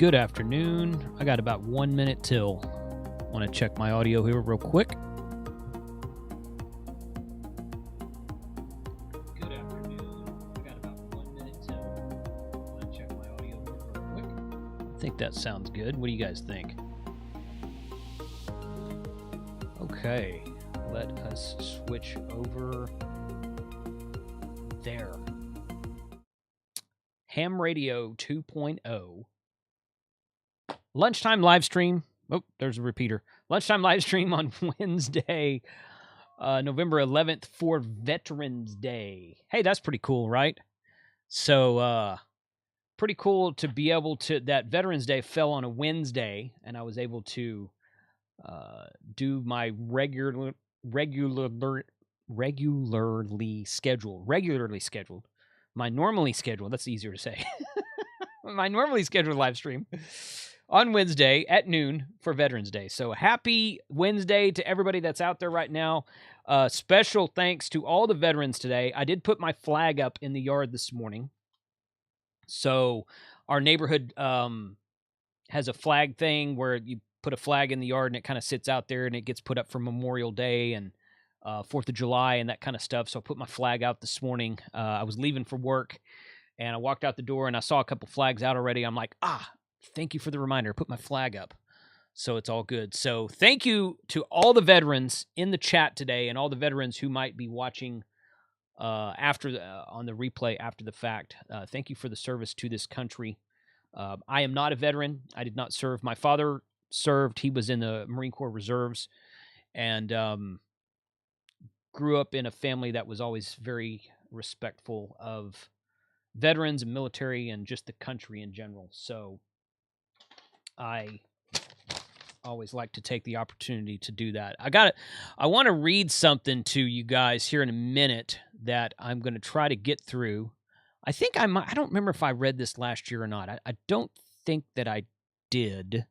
Good afternoon. I got about 1 minute till. I want to check my audio here real quick. Good afternoon. I got about 1 minute till. I want to check my audio here real quick. I think that sounds good. What do you guys think? Okay, let us switch over there. Ham Radio 2.0. Lunchtime Livestream. Oh, there's a repeater. Lunchtime Livestream on Wednesday, November 11th for Veterans Day. Hey, that's pretty cool, right? So, pretty cool to be able to, that Veterans Day fell on a Wednesday, and I was able to do my regularly scheduled, my normally scheduled, that's easier to say, my normally scheduled live stream on Wednesday at noon for Veterans Day. So happy Wednesday to everybody that's out there right now. Special thanks to all the veterans today. I did put my flag up in the yard this morning. So our neighborhood has a flag thing where you put a flag in the yard and it kind of sits out there and it gets put up for Memorial Day and 4th of July and that kind of stuff. So I put my flag out this morning. I was leaving for work and I walked out the door and I saw a couple flags out already. I'm like, thank you for the reminder. Put my flag up. So it's all good. So thank you to all the veterans in the chat today and all the veterans who might be watching on the replay after the fact. Thank you for the service to this country. I am not a veteran. I did not serve. My father served. He was in the Marine Corps Reserves and grew up in a family that was always very respectful of veterans and military and just the country in general. So I always like to take the opportunity to do that. I want to read something to you guys here in a minute that I'm going to try to get through. I think I don't remember if I read this last year or not. I don't think that I did.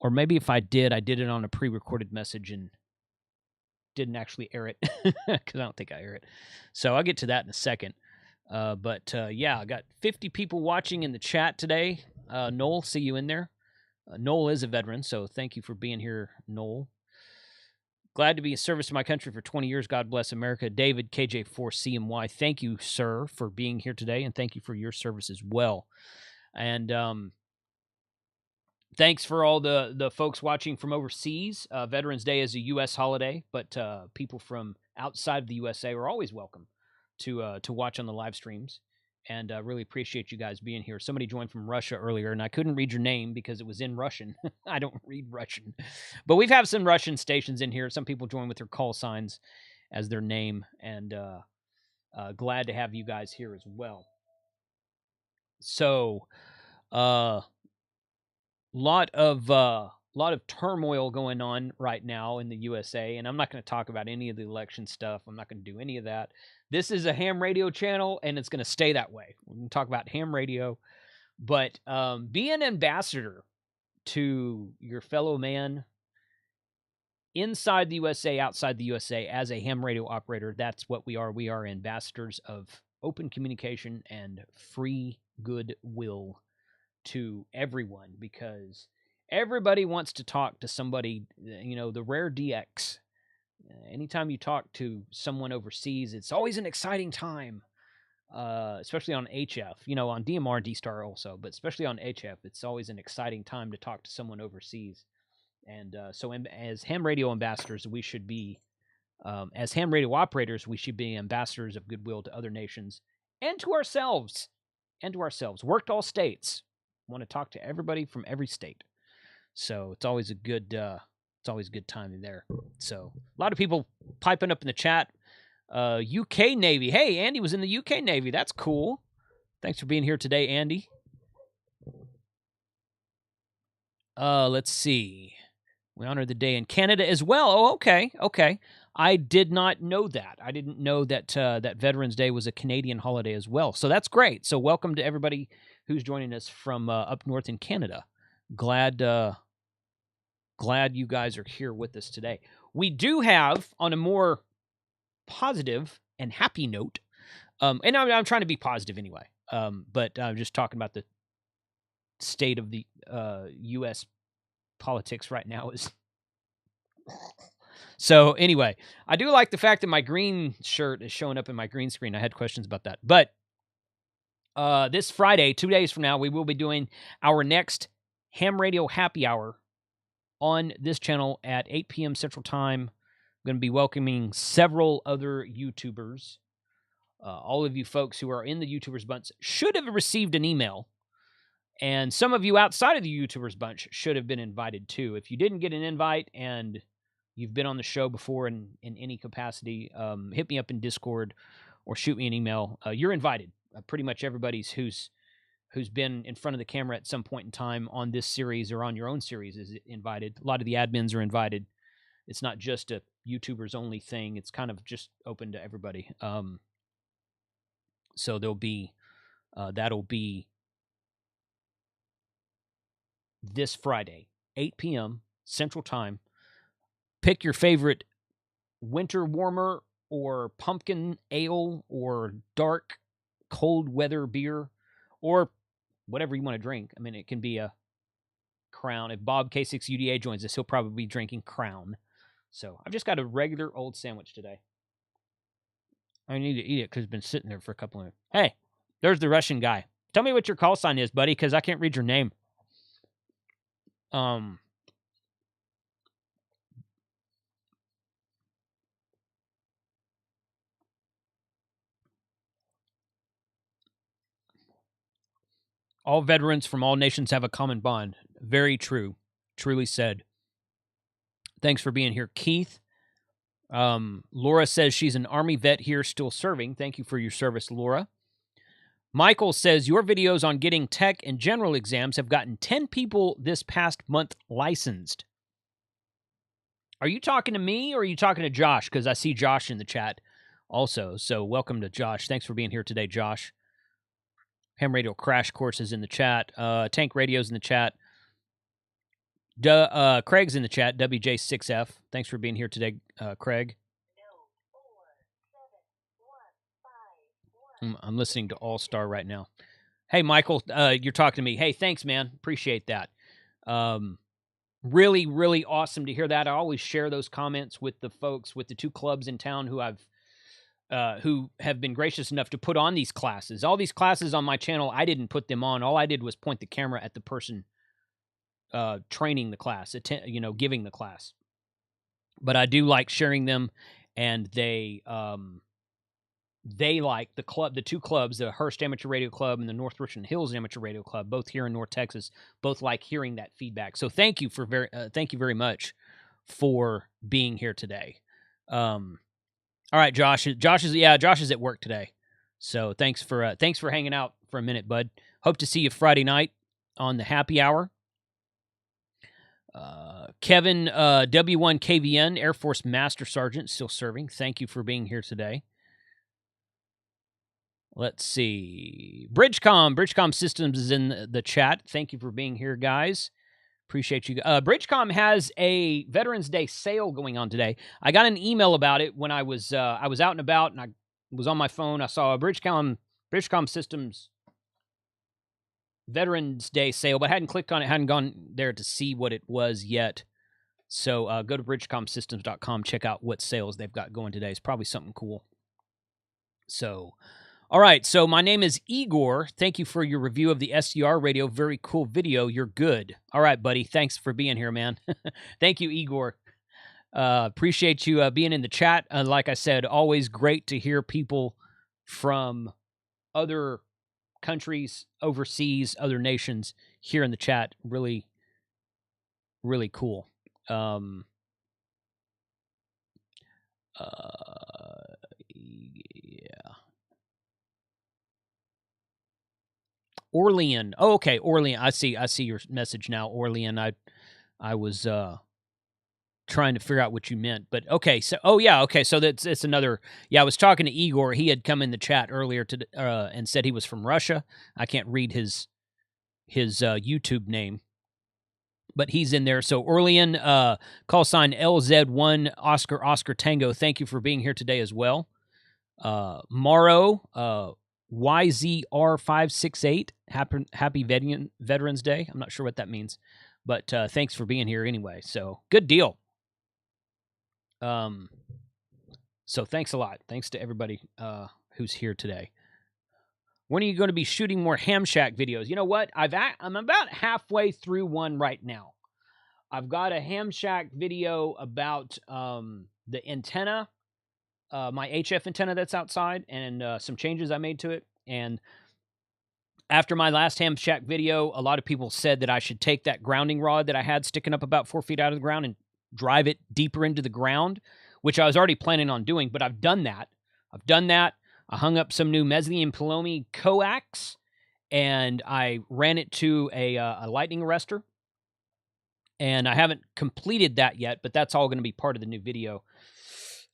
Or maybe if I did it on a pre-recorded message and didn't actually air it because I don't think I air it. So I'll get to that in a second. But yeah, I got 50 people watching in the chat today. Noel, see you in there. Noel is a veteran, so thank you for being here, Noel. Glad to be of service to my country for 20 years. God bless America. David, KJ4CMY, thank you, sir, for being here today, and thank you for your service as well. And thanks for all the folks watching from overseas. Veterans Day is a U.S. holiday, but people from outside of the USA are always welcome to watch on the live streams. And really appreciate you guys being here. Somebody joined from Russia earlier, and I couldn't read your name because it was in Russian. I don't read Russian. But we've had some Russian stations in here. Some people join with their call signs as their name, and glad to have you guys here as well. So, lot of turmoil going on right now in the USA, and I'm not going to talk about any of the election stuff. I'm not going to do any of that. This is a ham radio channel, and it's going to stay that way. We're going to talk about ham radio, but be an ambassador to your fellow man inside the USA, outside the USA as a ham radio operator. That's what we are. We are ambassadors of open communication and free goodwill to everyone, because everybody wants to talk to somebody, the rare DX. Anytime you talk to someone overseas, it's always an exciting time, especially on HF, on DMR, D-Star also, but especially on HF, it's always an exciting time to talk to someone overseas. And so as ham radio ambassadors, we should be, as ham radio operators, we should be ambassadors of goodwill to other nations and to ourselves. Work to all states. Want to talk to everybody from every state. So it's always a good time there. So a lot of people piping up in the chat. UK Navy. Hey, Andy was in the UK Navy. That's cool. Thanks for being here today, Andy. Let's see. We honor the day in Canada as well. Oh, okay. I did not know that. I didn't know that that Veterans Day was a Canadian holiday as well. So that's great. So welcome to everybody who's joining us from up north in Canada. Glad you guys are here with us today. We do have, on a more positive and happy note, and I'm trying to be positive anyway, but I'm just talking about state of the U.S. politics right now is. So anyway, I do like the fact that my green shirt is showing up in my green screen. I had questions about that. But this Friday, 2 days from now, we will be doing our next Ham Radio Happy Hour on this channel at 8 p.m. Central Time. I'm going to be welcoming several other YouTubers. All of you folks who are in the YouTubers bunch should have received an email. And some of you outside of the YouTubers bunch should have been invited too. If you didn't get an invite and you've been on the show before in any capacity, hit me up in Discord or shoot me an email. You're invited. Pretty much everybody's who's been in front of the camera at some point in time on this series or on your own series is invited. A lot of the admins are invited. It's not just a YouTubers only thing. It's kind of just open to everybody. So there'll be that'll be this Friday, 8 p.m. Central Time. Pick your favorite winter warmer or pumpkin ale or dark cold weather beer or whatever you want to drink. I mean, it can be a Crown. If Bob K6UDA joins us, he'll probably be drinking Crown. So I've just got a regular old sandwich today. I need to eat it because it's been sitting there for a couple of minutes. Hey, there's the Russian guy. Tell me what your call sign is, buddy, because I can't read your name. All veterans from all nations have a common bond. Very true. Truly said. Thanks for being here, Keith. Laura says she's an Army vet here still serving. Thank you for your service, Laura. Michael says your videos on getting tech and general exams have gotten 10 people this past month licensed. Are you talking to me or are you talking to Josh? Because I see Josh in the chat also. So welcome to Josh. Thanks for being here today, Josh. Ham Radio Crash Course is in the chat. Tank Radio's in the chat. Craig's in the chat. WJ6F. Thanks for being here today, Craig. I'm listening to All Star right now. Hey, Michael, you're talking to me. Hey, thanks, man. Appreciate that. Really, really awesome to hear that. I always share those comments with the folks, with the two clubs in town who have been gracious enough to put on these classes. All these classes on my channel, I didn't put them on. All I did was point the camera at the person training the class, giving the class. But I do like sharing them, and they like the two clubs, the Hearst Amateur Radio Club and the North Richland Hills Amateur Radio Club, both here in North Texas, both like hearing that feedback. So thank you very much for being here today. All right, Josh. Josh is at work today. So thanks for hanging out for a minute, bud. Hope to see you Friday night on the happy hour. Kevin, W1KVN, Air Force Master Sergeant, still serving. Thank you for being here today. Let's see. Bridgecom Systems is in the chat. Thank you for being here, guys. Appreciate you. Bridgecom has a Veterans Day sale going on today. I got an email about it when I was out and about, and I was on my phone. I saw a Bridgecom Systems Veterans Day sale, but I hadn't clicked on it, hadn't gone there to see what it was yet. So go to bridgecomsystems.com, check out what sales they've got going today. It's probably something cool. So, all right. So my name is Igor. Thank you for your review of the SDR radio. Very cool video. You're good. All right, buddy. Thanks for being here, man. Thank you, Igor. Appreciate you being in the chat. Like I said, always great to hear people from other countries, overseas, other nations here in the chat. Really, really cool. Yeah. Orlean. Oh, okay, Orlean. I see your message now, Orlean. I was trying to figure out what you meant, but okay. So, okay. So it's another. Yeah, I was talking to Igor. He had come in the chat earlier and said he was from Russia. I can't read his YouTube name, but he's in there. So Orlean, call sign LZ1 Oscar Tango. Thank you for being here today as well. Morrow, YZR568. Happy Veterans Day. I'm not sure what that means, but thanks for being here anyway. So good deal. So thanks a lot. Thanks to everybody who's here today. When are you going to be shooting more Ham Shack videos? You know what? I'm about halfway through one right now. I've got a Ham Shack video about the antenna, my HF antenna that's outside, and some changes I made to it. And after my last Ham Shack video, a lot of people said that I should take that grounding rod that I had sticking up about 4 feet out of the ground and drive it deeper into the ground, which I was already planning on doing, but I've done that. I hung up some new mezzanine Palomi coax, and I ran it to a lightning arrestor. And I haven't completed that yet, but that's all going to be part of the new video.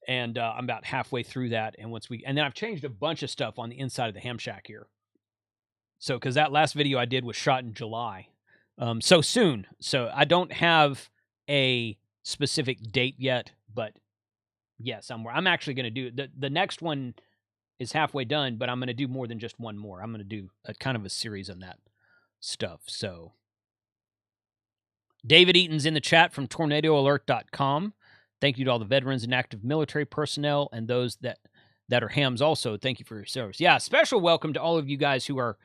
And I'm about halfway through that. And then I've changed a bunch of stuff on the inside of the Ham Shack here. So, because that last video I did was shot in July, so soon. So I don't have a specific date yet, but yes, I'm actually going to do the next one is halfway done, but I'm going to do more than just one more. I'm going to do a kind of a series on that stuff. So David Eaton's in the chat from tornadoalert.com. Thank you to all the veterans and active military personnel and those that are hams also. Thank you for your service. Yeah, special welcome to all of you guys who are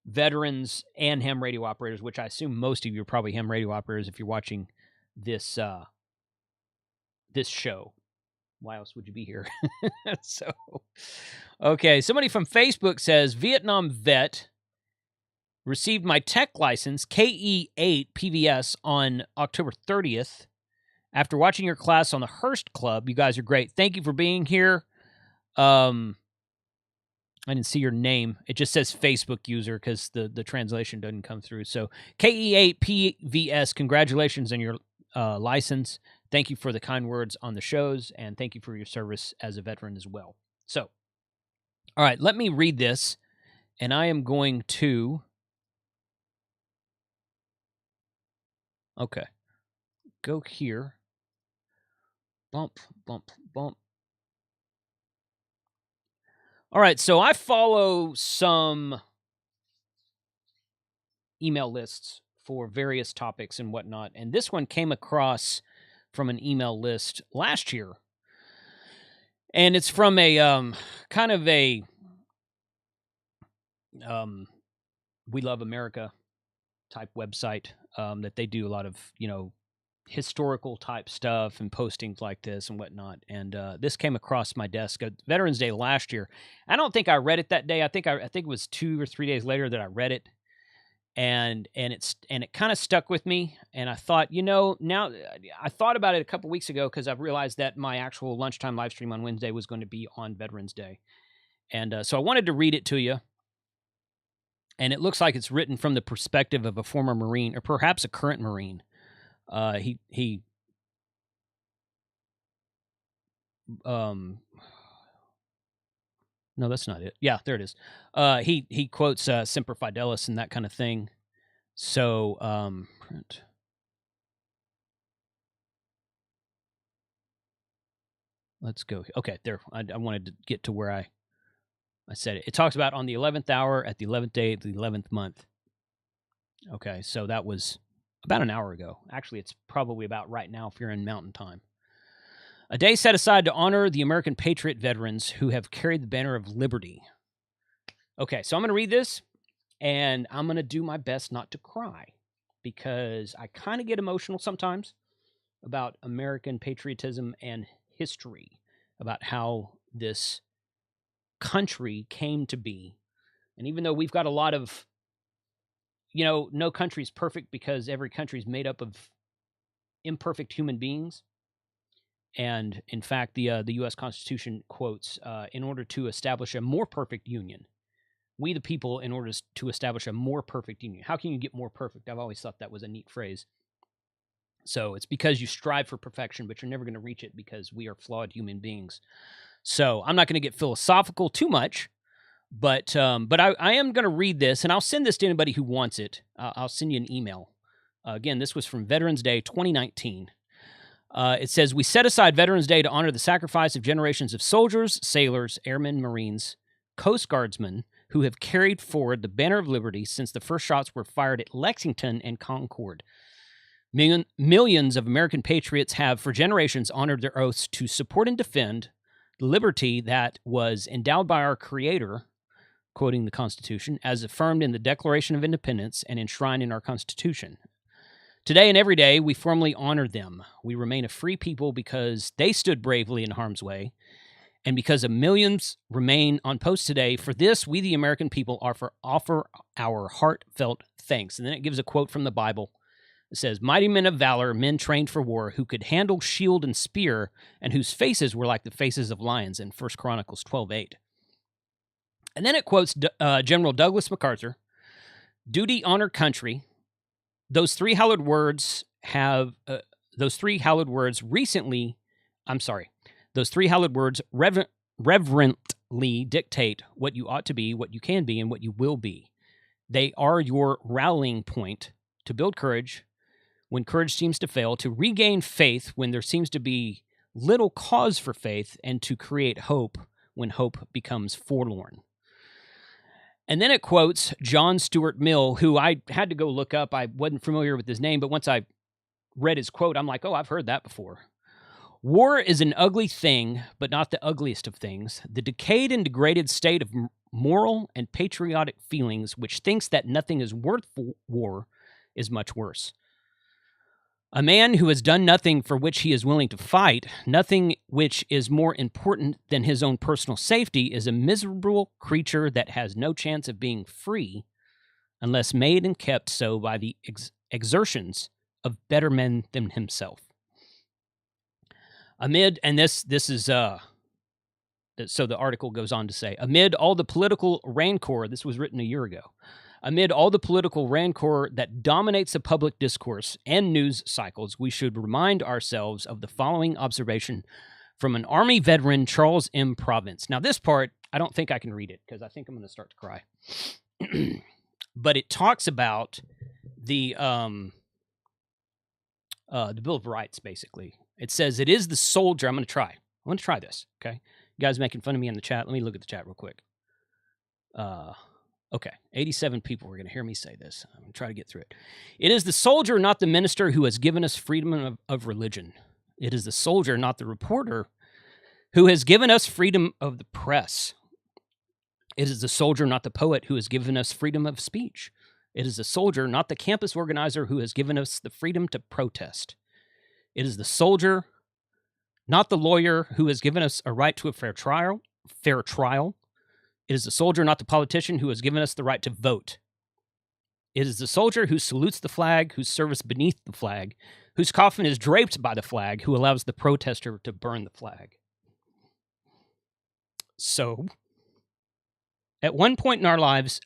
veterans and ham radio operators, which I assume most of you are probably ham radio operators if you're watching this this show. Why else would you be here? So, okay, somebody from Facebook says, Vietnam vet, received my tech license, KE8 PVS, on October 30th. After watching your class on the Hearst Club, you guys are great. Thank you for being here. I didn't see your name. It just says Facebook user because the translation doesn't come through. So KE8 PVS, congratulations on your license. Thank you for the kind words on the shows, and thank you for your service as a veteran as well. So, all right, let me read this, and I am going to... Okay. Go here. Bump, bump, bump. All right, so I follow some email lists for various topics and whatnot, and this one came across from an email list last year, and it's from a kind of a We Love America type website that they do a lot of, historical type stuff and postings like this and whatnot. And this came across my desk at Veterans Day last year. I don't think I read it that day. I think it was 2 or 3 days later that I read it, and it kind of stuck with me. And I thought, now I thought about it a couple weeks ago because I've realized that my actual lunchtime live stream on Wednesday was going to be on Veterans Day, and so I wanted to read it to you. And it looks like it's written from the perspective of a former Marine, or perhaps a current Marine. He no, that's not it. Yeah, there it is. He quotes Semper Fidelis and that kind of thing. So, print. Let's go. Okay, there. I wanted to get to where I said it. It talks about on the 11th hour at the 11th day of the 11th month. Okay, so that was about an hour ago. Actually, it's probably about right now if you're in Mountain Time. A day set aside to honor the American Patriot veterans who have carried the banner of liberty. Okay, so I'm going to read this, and I'm going to do my best not to cry, because I kind of get emotional sometimes about American patriotism and history, about how this country came to be. And even though we've got a lot of, no country's perfect because every country's made up of imperfect human beings. And in fact, the U.S. Constitution quotes, in order to establish a more perfect union, we the people, in order to establish a more perfect union. How can you get more perfect? I've always thought that was a neat phrase. So it's because you strive for perfection, but you're never going to reach it because we are flawed human beings. So I'm not going to get philosophical too much, but I am going to read this, and I'll send this to anybody who wants it. I'll send you an email. Again, this was from Veterans Day 2019. It says, we set aside Veterans Day to honor the sacrifice of generations of soldiers, sailors, airmen, Marines, Coast Guardsmen who have carried forward the banner of liberty since the first shots were fired at Lexington and Concord. Millions of American patriots have for generations honored their oaths to support and defend the liberty that was endowed by our Creator, quoting the Constitution, as affirmed in the Declaration of Independence and enshrined in our Constitution. Today and every day, we formally honor them. We remain a free people because they stood bravely in harm's way, and because of millions remain on post today. For this, we, the American people, offer our heartfelt thanks. And then it gives a quote from the Bible. It says, "Mighty men of valor, men trained for war, who could handle shield and spear, and whose faces were like the faces of lions," in 1 Chronicles 12:8. And then it quotes General Douglas MacArthur, "Duty, honor, country. Those three hallowed words reverently dictate what you ought to be, what you can be, and what you will be. They are your rallying point to build courage when courage seems to fail, to regain faith when there seems to be little cause for faith, and to create hope when hope becomes forlorn." And then it quotes John Stuart Mill, who I had to go look up. I wasn't familiar with his name, but once I read his quote, I'm like, oh, I've heard that before. "War is an ugly thing, but not the ugliest of things. The decayed and degraded state of moral and patriotic feelings which thinks that nothing is worth war is much worse. A man who has done nothing for which he is willing to fight, nothing which is more important than his own personal safety, is a miserable creature that has no chance of being free unless made and kept so by the exertions of better men than himself." Amid, and this is, so the article goes on to say, amid all the political rancor, this was written a year ago, amid all the political rancor that dominates the public discourse and news cycles, we should remind ourselves of the following observation from an Army veteran, Charles M. Province. Now, this part, I don't think I can read it because I think I'm going to start to cry. But it talks about the Bill of Rights, basically. It says, "It is the soldier." I'm going to try this, okay? You guys making fun of me in the chat? Let me look at the chat real quick. Okay, 87 people are going to hear me say this. I'm going to try to get through it. "It is the soldier, not the minister, who has given us freedom of religion. It is the soldier, not the reporter, who has given us freedom of the press. It is the soldier, not the poet, who has given us freedom of speech. It is the soldier, not the campus organizer, who has given us the freedom to protest. It is the soldier, not the lawyer, who has given us a right to a fair trial. It is the soldier, not the politician, who has given us the right to vote. It is the soldier who salutes the flag, whose service beneath the flag, whose coffin is draped by the flag, who allows the protester to burn the flag." So, at one point in our lives,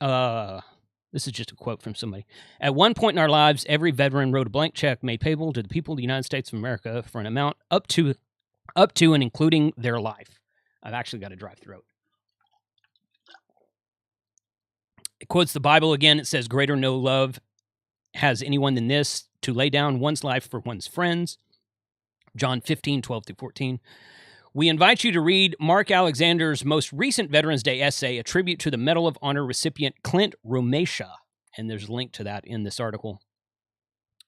this is just a quote from somebody. "At one point in our lives, every veteran wrote a blank check made payable to the people of the United States of America for an amount up to and including their life." I've actually got a dry throat. It quotes the Bible again. It says, "Greater no love has anyone than this, to lay down one's life for one's friends." John 15:12-14. "We invite you to read Mark Alexander's most recent Veterans Day essay, a tribute to the Medal of Honor recipient Clint Romesha." And there's a link to that in this article.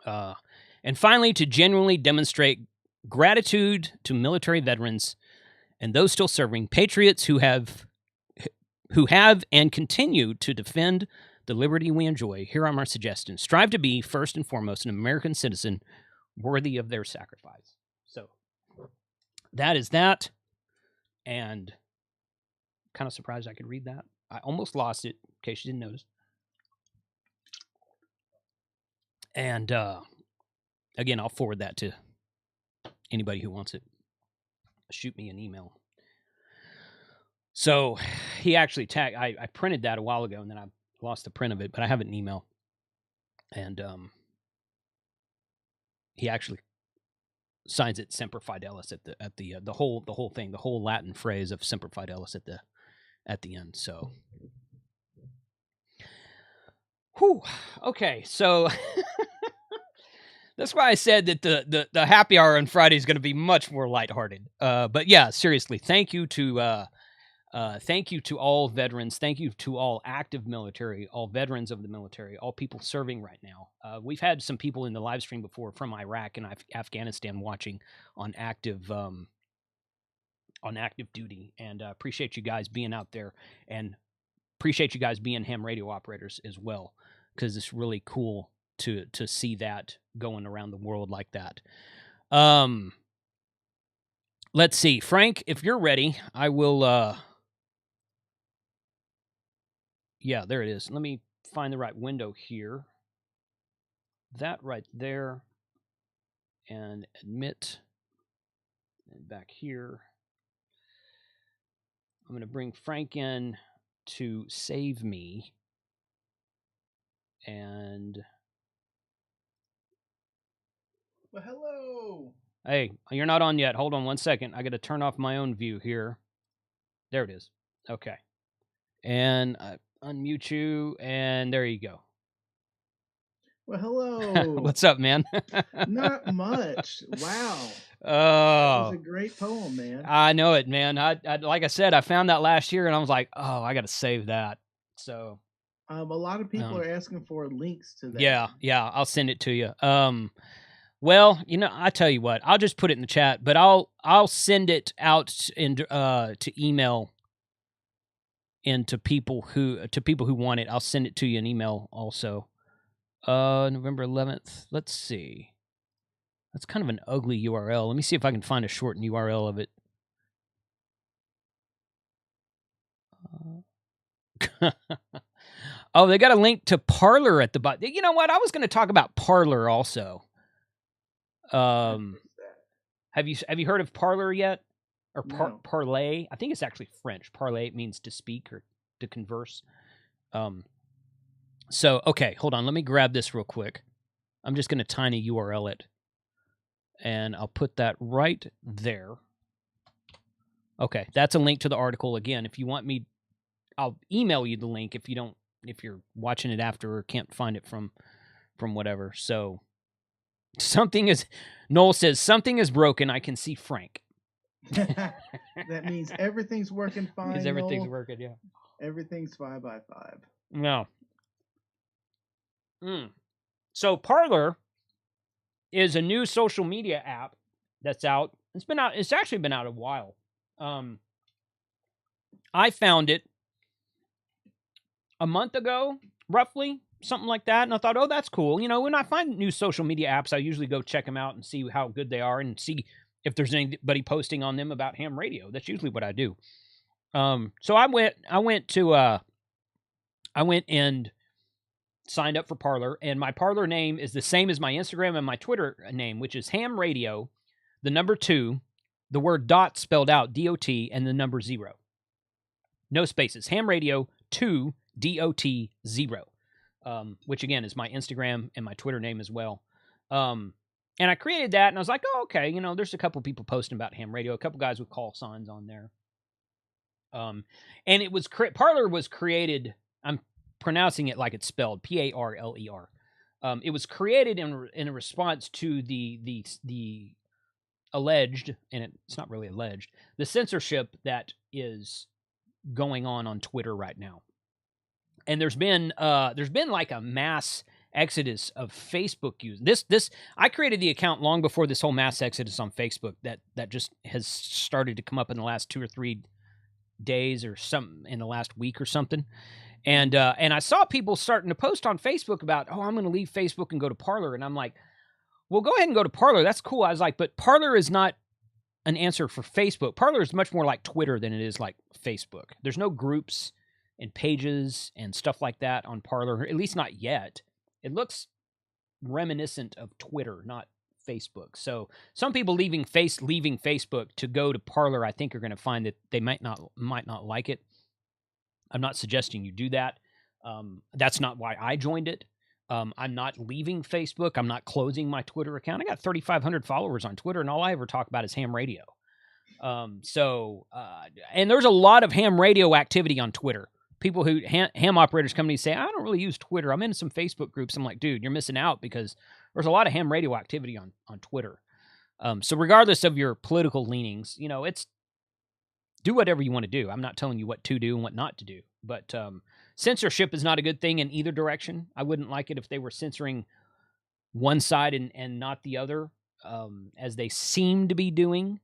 And finally, to genuinely demonstrate gratitude to military veterans and those still serving, patriots who have and continue to defend the liberty we enjoy, here are my suggestions. Strive to be, first and foremost, an American citizen worthy of their sacrifice. So that is that. And kind of surprised I could read that. I almost lost it, in case you didn't notice. And again, I'll forward that to anybody who wants it. Shoot me an email. So he actually tagged, I printed that a while ago, and then I lost the print of it, but I have it in email. And he actually signs it Semper Fidelis at the whole thing, the whole Latin phrase of Semper Fidelis at the end. So, whew. Okay, so that's why I said that the happy hour on Friday is going to be much more lighthearted. But yeah, seriously, thank you to Thank you to all veterans. Thank you to all active military, all veterans of the military, all people serving right now. We've had some people in the live stream before from Iraq and Afghanistan watching on active duty, and appreciate you guys being out there, and appreciate you guys being ham radio operators as well, because it's really cool to see that going around the world like that. Let's see, Frank, if you're ready, I will. Yeah, there it is. Let me find the right window here. That right there. And admit. And back here. I'm going to bring Frank in to save me. And. Well, hello. Hey, you're not on yet. Hold on 1 second. I got to turn off my own view here. There it is. Okay. And I unmute you, and there you go. Well, hello. What's up, man? Not much. Wow. Oh, that was a great poem, man. I know it, man. I like I said, I found that last year, and I was like, oh, I got to save that. So, a lot of people are asking for links to that. Yeah, I'll send it to you. Well, I tell you what, I'll just put it in the chat, but I'll send it out in to email. And to people who want it, I'll send it to you in email also. November 11th. Let's see. That's kind of an ugly URL. Let me see if I can find a shortened URL of it. Oh, they got a link to Parler at the bottom. You know what? I was going to talk about Parler also. Have you heard of Parler yet? Or No. parler? I think it's actually French. Parler means to speak or to converse. So, okay, hold on. Let me grab this real quick. I'm just going to tiny URL it. And I'll put that right there. Okay, that's a link to the article. Again, if you want me, I'll email you the link if you're watching it after or can't find it from whatever. So, Noel says, something is broken. I can see Frank. That means everything's working fine. Because everything's working, yeah. Everything's 5 by 5. No. So Parler is a new social media app that's out. It's actually been out a while. I found it a month ago, roughly, something like that, and I thought, oh, that's cool. When I find new social media apps, I usually go check them out and see how good they are and see if there's anybody posting on them about ham radio. That's usually what I do. So I went and signed up for Parler, and my Parler name is the same as my Instagram and my Twitter name, which is Ham Radio, the number 2, the word dot spelled out, DOT, and the number 0. No spaces. Ham Radio 2 DOT 0, which again is my Instagram and my Twitter name as well. And I created that, and I was like, oh, okay, there's a couple people posting about ham radio, a couple guys with call signs on there. And it was Parler was created. I'm pronouncing it like it's spelled Parler. It was created in a response to the alleged, and it's not really alleged, the censorship that is going on Twitter right now. And there's been like a mass exodus of Facebook use. This I created the account long before this whole mass exodus on Facebook that just has started to come up in the last 2 or 3 days or some in the last week or something. And I saw people starting to post on Facebook about, oh, I'm going to leave Facebook and go to Parler. And I'm like, well, go ahead and go to Parler. That's cool. I was like, but Parler is not an answer for Facebook. Parler is much more like Twitter than it is like Facebook. There's no groups and pages and stuff like that on Parler, at least not yet. It looks reminiscent of Twitter, not Facebook. So some people leaving Facebook to go to Parler, I think, are going to find that they might not like it. I'm not suggesting you do that. That's not why I joined it. I'm not leaving Facebook. I'm not closing my Twitter account. I got 3,500 followers on Twitter, and all I ever talk about is ham radio. And there's a lot of ham radio activity on Twitter. People who ham operators come to me and say, I don't really use Twitter. I'm in some Facebook groups. I'm like, dude, you're missing out because there's a lot of ham radio activity on Twitter. So regardless of your political leanings, do whatever you want to do. I'm not telling you what to do and what not to do. But censorship is not a good thing in either direction. I wouldn't like it if they were censoring one side and not the other, as they seem to be doing.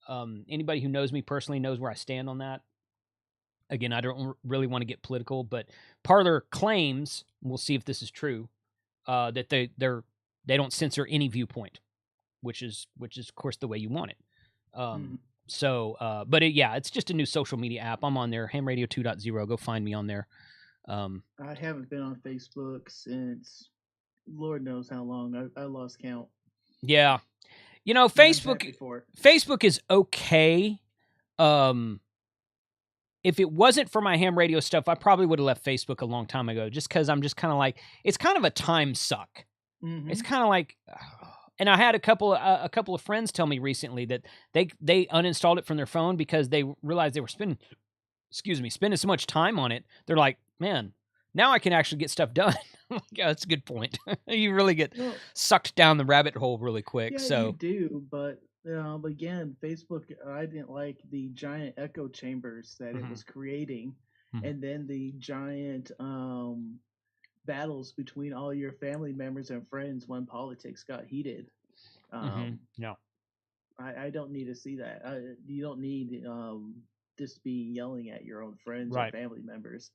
Anybody who knows me personally knows where I stand on that. Again, I don't really want to get political, but Parler claims, we'll see if this is true, that they don't censor any viewpoint, which is of course the way you want it. So, but it's just a new social media app. I'm on there, hamradio 2.0. Go find me on there. I haven't been on Facebook since Lord knows how long. I lost count. Yeah, Facebook is okay. If it wasn't for my ham radio stuff, I probably would have left Facebook a long time ago, just because I'm just kind of like, it's kind of a time suck. It's kind of like, and I had a couple of friends tell me recently that they uninstalled it from their phone because they realized they were spending so much time on it. They're like, man, now I can actually get stuff done. Yeah, that's a good point. You really get sucked down the rabbit hole really quick. Yeah, so you do, but again, Facebook, I didn't like the giant echo chambers that it was creating, and then the giant battles between all your family members and friends when politics got heated. No, I don't need to see that. You don't need just be yelling at your own friends or family members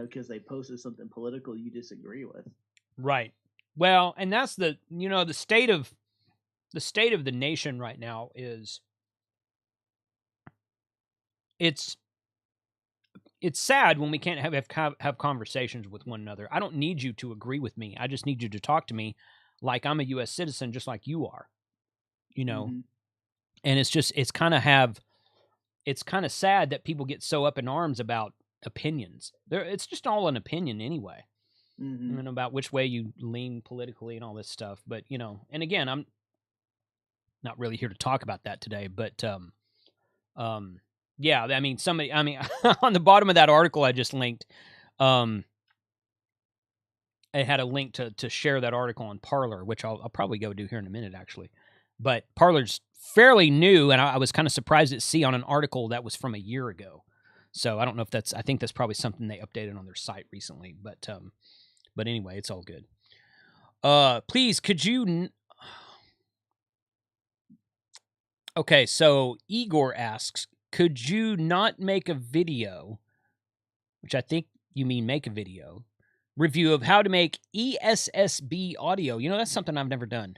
because they posted something political you disagree with. Right. Well, and that's the state of the nation right now is it's sad when we can't have conversations with one another. I don't need you to agree with me. I just need you to talk to me like I'm a U.S. citizen, just like you are. And it's kind of sad that people get so up in arms about opinions. It's just all an opinion anyway. And about which way you lean politically and all this stuff. But and again, I'm not really here to talk about that today. But yeah, I mean, on the bottom of that article I just linked, it had a link to share that article on Parler, which I'll probably go do here in a minute, actually. But Parler's fairly new, and I was kind of surprised to see on an article that was from a year ago. So I don't know if I think that's probably something they updated on their site recently. But anyway, it's all good. Please, could you... Okay, so Igor asks, could you not make a video, which I think you mean make a video, review of how to make ESSB audio? That's something I've never done.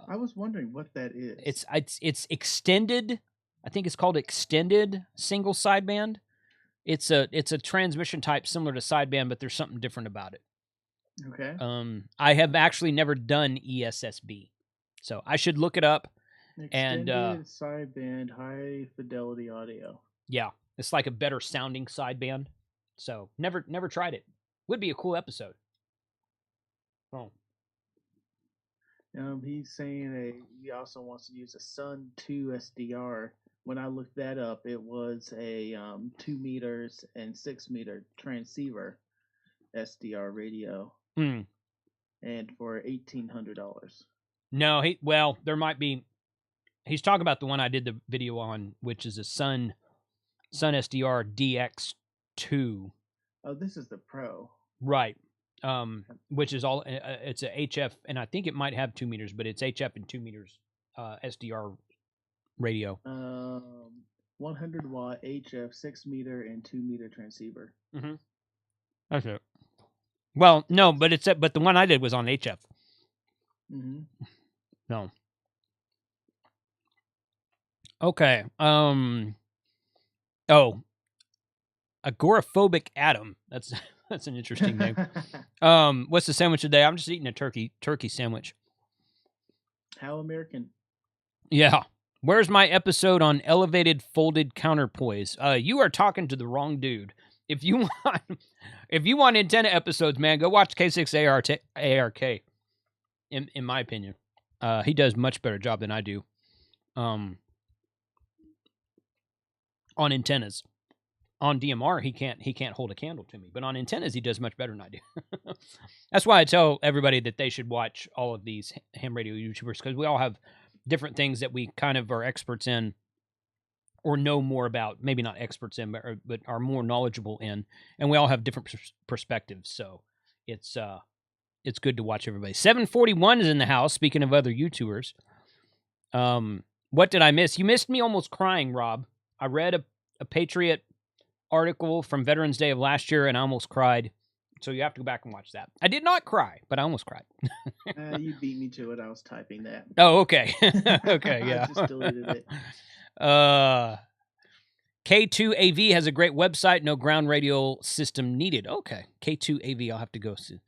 I was wondering what that is. It's extended. I think it's called extended single sideband. It's a transmission type similar to sideband, but there's something different about it. Okay. I have actually never done ESSB, so I should look it up. Extended sideband high fidelity audio. Yeah, it's like a better sounding sideband. So never tried it. Would be a cool episode. Oh. He's saying he also wants to use a Sun 2 SDR. When I looked that up, it was a 2 meters and 6 meter transceiver SDR radio, and for $1,800. No, there might be. He's talking about the one I did the video on, which is a Sun SDR DX2. Oh, this is the Pro, right? Which is all. It's a HF, and I think it might have 2 meters, but it's HF and 2 meters SDR radio. 100 watt HF 6 meter and 2 meter transceiver. That's it. Well, no, but the one I did was on HF. No. Okay. Agoraphobic Adam. That's an interesting name. What's the sandwich today? I'm just eating a turkey sandwich. How American. Yeah. Where's my episode on elevated folded counterpoise? You are talking to the wrong dude. If you want antenna episodes, man, go watch K6ARK. In my opinion, he does much better job than I do. On antennas. On DMR, he can't hold a candle to me, but on antennas, he does much better than I do. That's why I tell everybody that they should watch all of these ham radio YouTubers, because we all have different things that we kind of are experts in. or know more about, maybe not experts in, but are more knowledgeable in, and we all have different perspectives. So it's good to watch everybody. 741 is in the house. Speaking of other YouTubers, what did I miss? You missed me almost crying, Rob. I read a Patriot article from Veterans Day of last year, and I almost cried. So you have to go back and watch that. I did not cry, but I almost cried. You beat me to it. I was typing that. Oh, okay. Okay, yeah. I just deleted it. K2AV has a great website. No ground radio system needed. Okay. K2AV, I'll have to go see.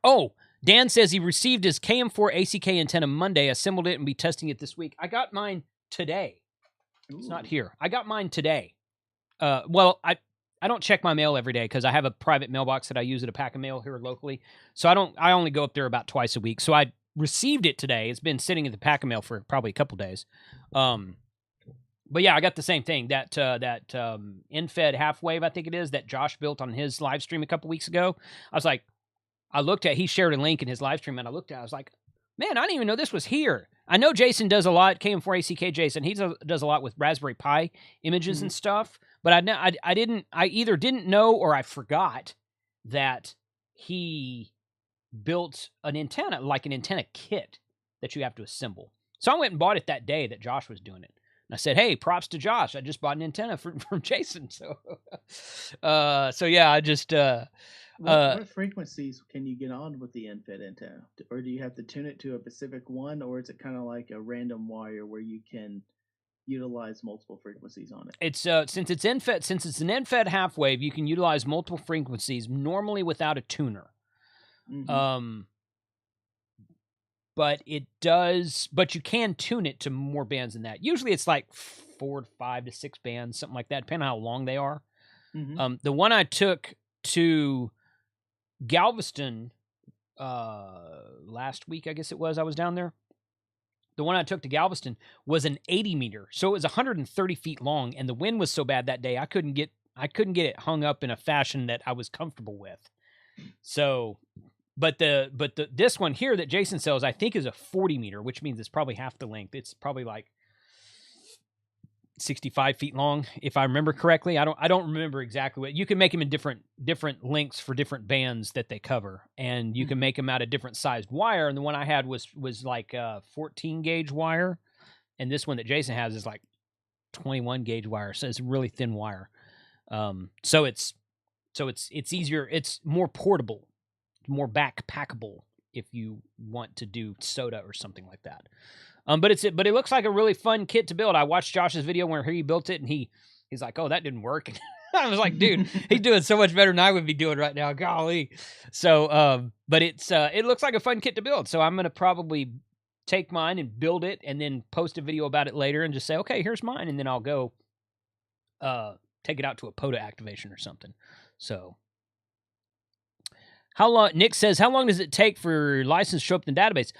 Oh, Dan says he received his KM4 ACK antenna Monday, assembled it, and be testing it this week. I got mine today. Ooh. It's not here. I got mine today. Well, I don't check my mail every day because I have a private mailbox that I use at a pack of mail here locally. So I only go up there about twice a week. So I received it today. It's been sitting at the pack of mail for probably a couple days. But yeah, I got the same thing. That InFed half wave, I think it is, that Josh built on his live stream a couple weeks ago. He shared a link in his live stream, and I looked at it. I was like, man, I didn't even know this was here. I know Jason does a lot, KM4ACK Jason. He does a lot with Raspberry Pi images and stuff. But I either didn't know or I forgot that he built an antenna, like an antenna kit that you have to assemble. So I went and bought it that day that Josh was doing it. And I said, hey, props to Josh. I just bought an antenna from Jason. So, yeah, I just... what frequencies can you get on with the InFed antenna? Or do you have to tune it to a specific one? Or is it kind of like a random wire where you can utilize multiple frequencies on it? It's since it's an InFed half wave, you can utilize multiple frequencies, normally without a tuner. Mm-hmm. But you can tune it to more bands than that. Usually it's like 4 to 5 to 6 bands, something like that, depending on how long they are. Mm-hmm. The one I took to Galveston last week, I guess it was, I was down there. The one I took to Galveston was an 80 meter. So it was 130 feet long, and the wind was so bad that day I couldn't get it hung up in a fashion that I was comfortable with. So But this one here that Jason sells, I think, is a 40 meter, which means it's probably half the length. It's probably like 65 feet long, if I remember correctly. I don't remember exactly what. You can make them in different lengths for different bands that they cover, and you can make them out of different sized wire. And the one I had was like 14 gauge wire, and this one that Jason has is like 21 gauge wire, so it's really thin wire. So it's easier. It's more portable, more backpackable if you want to do soda or something like that. But it looks like a really fun kit to build. I watched Josh's video where he built it, and he's like, "Oh, that didn't work." I was like, "Dude, he's doing so much better than I would be doing right now." Golly. So, but it looks like a fun kit to build. So I'm gonna probably take mine and build it, and then post a video about it later, and just say, "Okay, here's mine," and then I'll go take it out to a POTA activation or something. So. How long? Nick says, how long does it take for your license to show up in the database?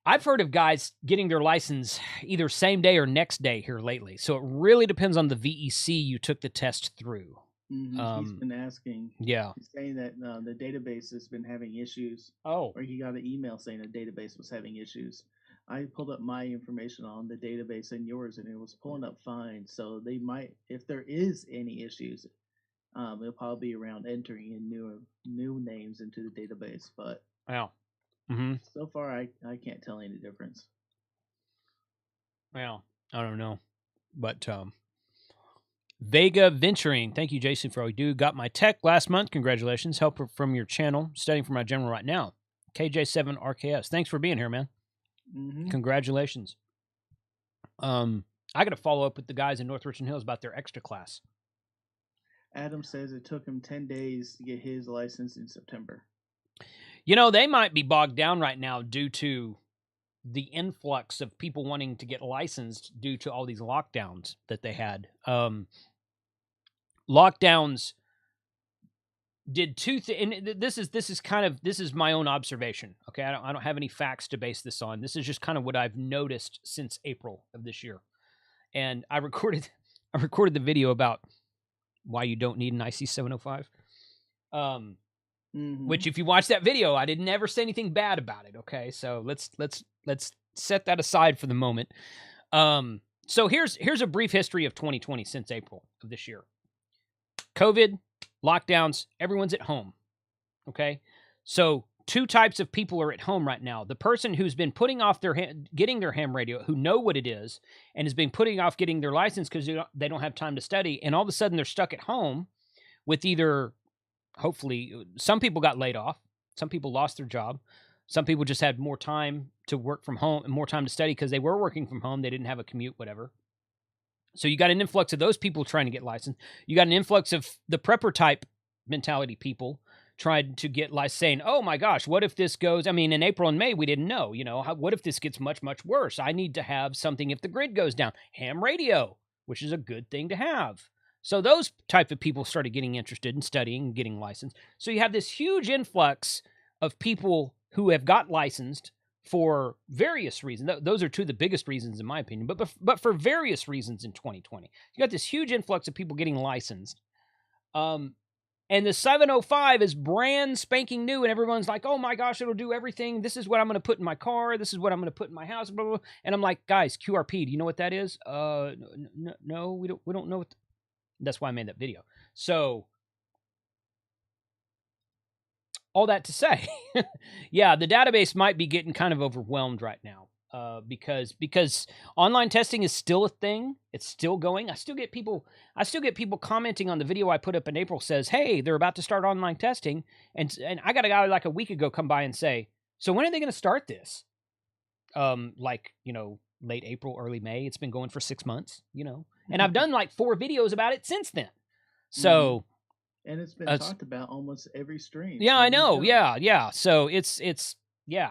I've heard of guys getting their license either same day or next day here lately. So it really depends on the VEC you took the test through. Mm-hmm. He's been asking. Yeah. He's saying that the database has been having issues. Oh. Or he got an email saying the database was having issues. I pulled up my information on the database and yours, and it was pulling up fine. So they might, if there is any issues, it'll probably be around entering in new names into the database, but wow. Mm-hmm. So far I can't tell any difference. Well, I don't know, but Vega Venturing, thank you, Jason, for all you do. Got my tech last month. Congratulations, help from your channel. Studying for my general right now. KJ7RKS. Thanks for being here, man. Mm-hmm. Congratulations. I got to follow up with the guys in North Richland Hills about their extra class. Adam says it took him 10 days to get his license in September. You know, they might be bogged down right now due to the influx of people wanting to get licensed due to all these lockdowns that they had. Lockdowns did two things, and this is my own observation. Okay, I don't have any facts to base this on. This is just kind of what I've noticed since April of this year. And I recorded the video about why you don't need an IC 705. Which, if you watch that video, I didn't ever say anything bad about it. Okay, so let's set that aside for the moment. So here's a brief history of 2020 since April of this year. COVID, lockdowns, everyone's at home. Okay? So two types of people are at home right now. The person who's been putting off getting their ham radio, who know what it is, and has been putting off getting their license because they don't have time to study, and all of a sudden they're stuck at home with either, hopefully, some people got laid off, some people lost their job, some people just had more time to work from home and more time to study because they were working from home, they didn't have a commute, whatever. So you got an influx of those people trying to get licensed. You got an influx of the prepper type mentality people tried to get licensed, saying, oh my gosh, what if this goes, I mean, in April and May, we didn't know, what if this gets much, much worse? I need to have something if the grid goes down. Ham radio, which is a good thing to have. So those type of people started getting interested in studying and getting licensed. So you have this huge influx of people who have got licensed for various reasons. Those are two of the biggest reasons, in my opinion, but for various reasons in 2020. You got this huge influx of people getting licensed. And the 705 is brand spanking new, and everyone's like, oh my gosh, it'll do everything. This is what I'm going to put in my car. This is what I'm going to put in my house. Blah, blah, blah. And I'm like, guys, QRP, do you know what that is? No, we don't know what. That's why I made that video. So all that to say, yeah, the database might be getting kind of overwhelmed right now. Because online testing is still a thing. It's still going. I still get people commenting on the video I put up in April, says, hey, they're about to start online testing. And I got a guy like a week ago come by and say, so when are they going to start this? Late April, early May. It's been going for 6 months, and I've done like 4 videos about it since then. So, and it's been talked about almost every stream. Yeah, I know. Yeah. So it's yeah.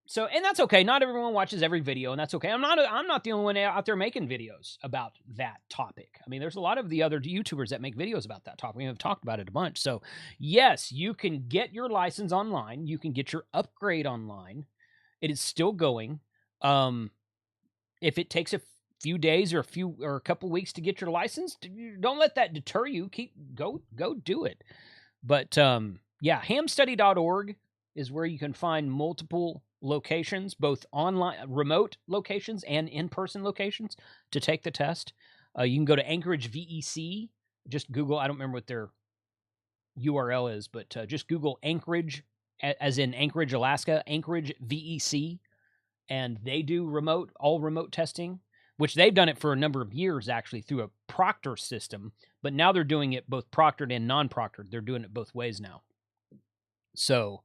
So, and that's okay. Not everyone watches every video, and that's okay. I'm not the only one out there making videos about that topic. I mean, there's a lot of the other YouTubers that make videos about that topic. We have talked about it a bunch. So, yes, you can get your license online. You can get your upgrade online. It is still going. If it takes a few days or a couple weeks to get your license, don't let that deter you. Go do it. But yeah, hamstudy.org is where you can find multiple locations, both online, remote locations and in-person locations to take the test. You can go to Anchorage VEC. Just Google, I don't remember what their URL is, but just Google Anchorage, as in Anchorage, Alaska, Anchorage VEC, and they do all remote testing, which they've done it for a number of years, actually, through a proctor system, but now they're doing it both proctored and non-proctored. They're doing it both ways now. So,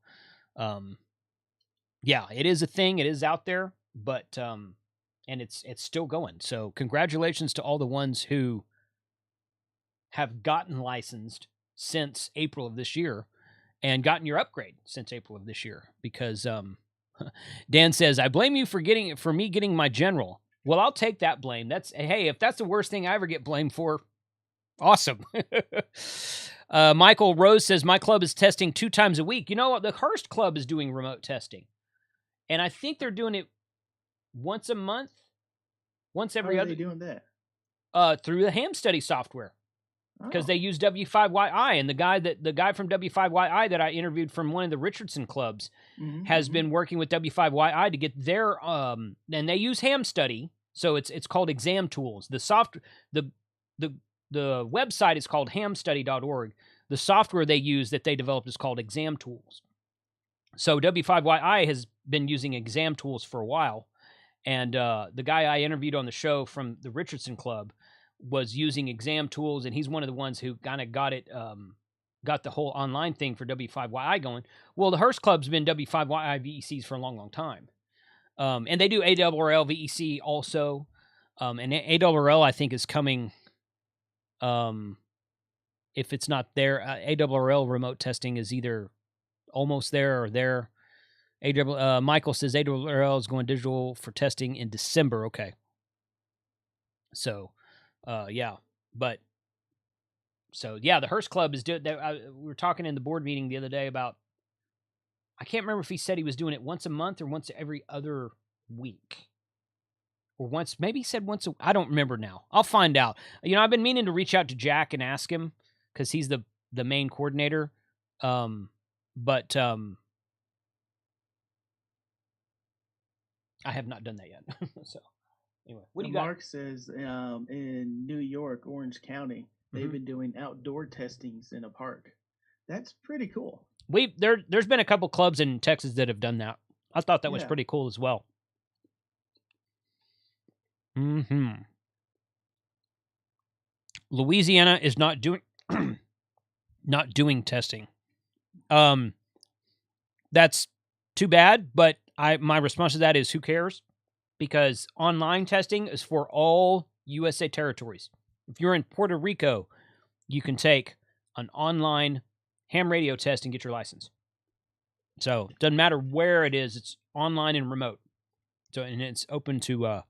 yeah, it is a thing. It is out there, but and it's still going. So congratulations to all the ones who have gotten licensed since April of this year and gotten your upgrade since April of this year. Because Dan says, I blame you for me getting my general. Well, I'll take that blame. Hey, if that's the worst thing I ever get blamed for, awesome. Michael Rose says, my club is testing 2 times a week. You know what? The Hearst Club is doing remote testing. And I think they're doing it once a month, once every other. How are they doing that? Through the Ham Study software, because they use W5YI, and the guy from W5YI that I interviewed from one of the Richardson clubs has been working with W5YI to get their and they use Ham Study, so it's called Exam Tools. The website is called hamstudy.org. The software they use that they developed is called Exam Tools. So W5YI has been using Exam Tools for a while, and the guy I interviewed on the show from the Richardson Club was using Exam Tools, and he's one of the ones who kind of got the whole online thing for W5YI going. Well, the Hearst Club's been W5YI VECs for a long, long time, and they do ARRL VEC also, and ARRL I think is coming. If it's not there, ARRL remote testing is either almost there or there. Michael says ARRL is going digital for testing in December. Okay. So, yeah. But, so, yeah, the Hearst Club is doing that. We were talking in the board meeting the other day about, I can't remember if he said he was doing it once a month or once every other week. Or once, maybe he said once I don't remember now. I'll find out. I've been meaning to reach out to Jack and ask him, because he's the main coordinator. I have not done that yet. So anyway, what do you And got? Mark says in New York, Orange County, they've been doing outdoor testings in a park. That's pretty cool. There's been a couple clubs in Texas that have done that. I thought that was Yeah. pretty cool as well. Louisiana is not doing testing. That's too bad, but my response to that is who cares? Because online testing is for all USA territories. If you're in Puerto Rico, you can take an online ham radio test and get your license. So it doesn't matter where it is; it's online and remote. So and it's open to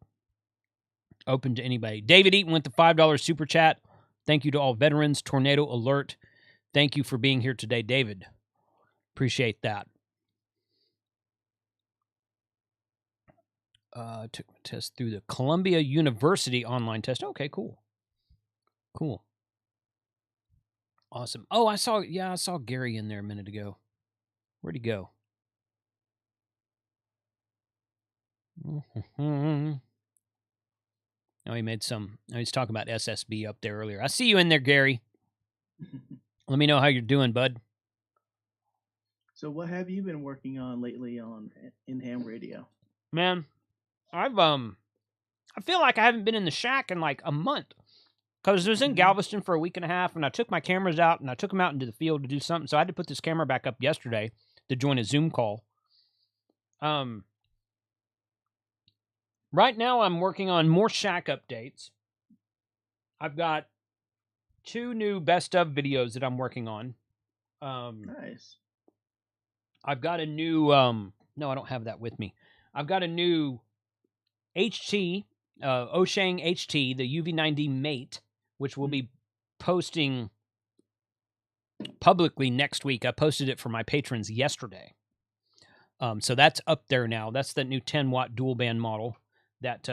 anybody. David Eaton with the $5 super chat. Thank you to all veterans. Tornado alert. Thank you for being here today, David. Appreciate that. Took my test through the Columbia University online test. Okay, cool. Awesome. Oh, I saw Gary in there a minute ago. Where'd he go? Oh, he's talking about SSB up there earlier. I see you in there, Gary. Let me know how you're doing, bud. So what have you been working on lately in ham radio? Man, I feel like I haven't been in the shack in like a month. Because I was in Galveston for a week and a half, and I took my cameras out, and I took them out into the field to do something. So I had to put this camera back up yesterday to join a Zoom call. Right now, I'm working on more shack updates. I've got 2 new best of videos that I'm working on. Nice. I've got a new... no, I don't have that with me. I've got a new HT, Oshang HT, the UV9D Mate, which will be posting publicly next week. I posted it for my patrons yesterday. So that's up there now. That's the new 10-watt dual band model that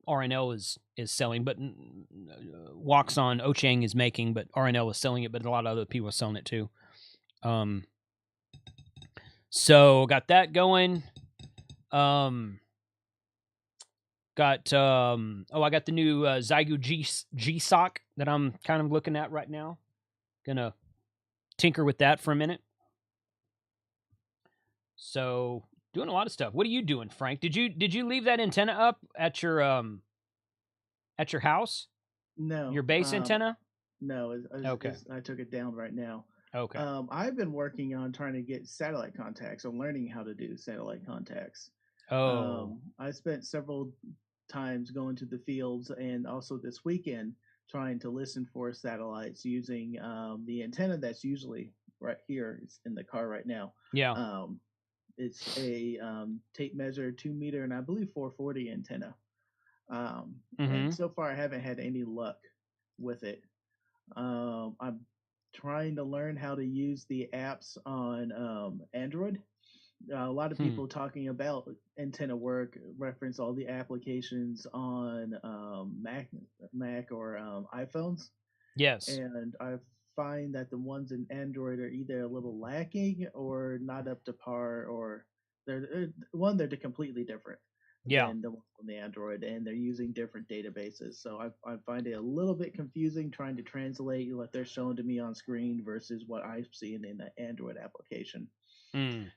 RNL is selling, but Waxon Oshang is making, but RNL is selling it, but a lot of other people are selling it too. So got that going. I got the new Zygo G sock that I'm kind of looking at right now. Gonna tinker with that for a minute. So doing a lot of stuff. What are you doing, Frank? Did you leave that antenna up at your house? No. Your base antenna? No. Okay. I took it down right now. Okay. I've been working on trying to get satellite contacts or learning how to do satellite contacts. Oh. I spent several times going to the fields and also this weekend trying to listen for satellites using the antenna that's usually right here. It's in the car right now. Yeah. It's a tape measure 2 meter and I believe 440 antenna. And so far I haven't had any luck with it. I'm trying to learn how to use the apps on Android. A lot of people talking about antenna work reference all the applications on Mac or iPhones. Yes. And I find that the ones in Android are either a little lacking or not up to par, or they're completely different than the ones on the Android, and they're using different databases. So I find it a little bit confusing trying to translate what they're showing to me on screen versus what I've seen in the Android application. And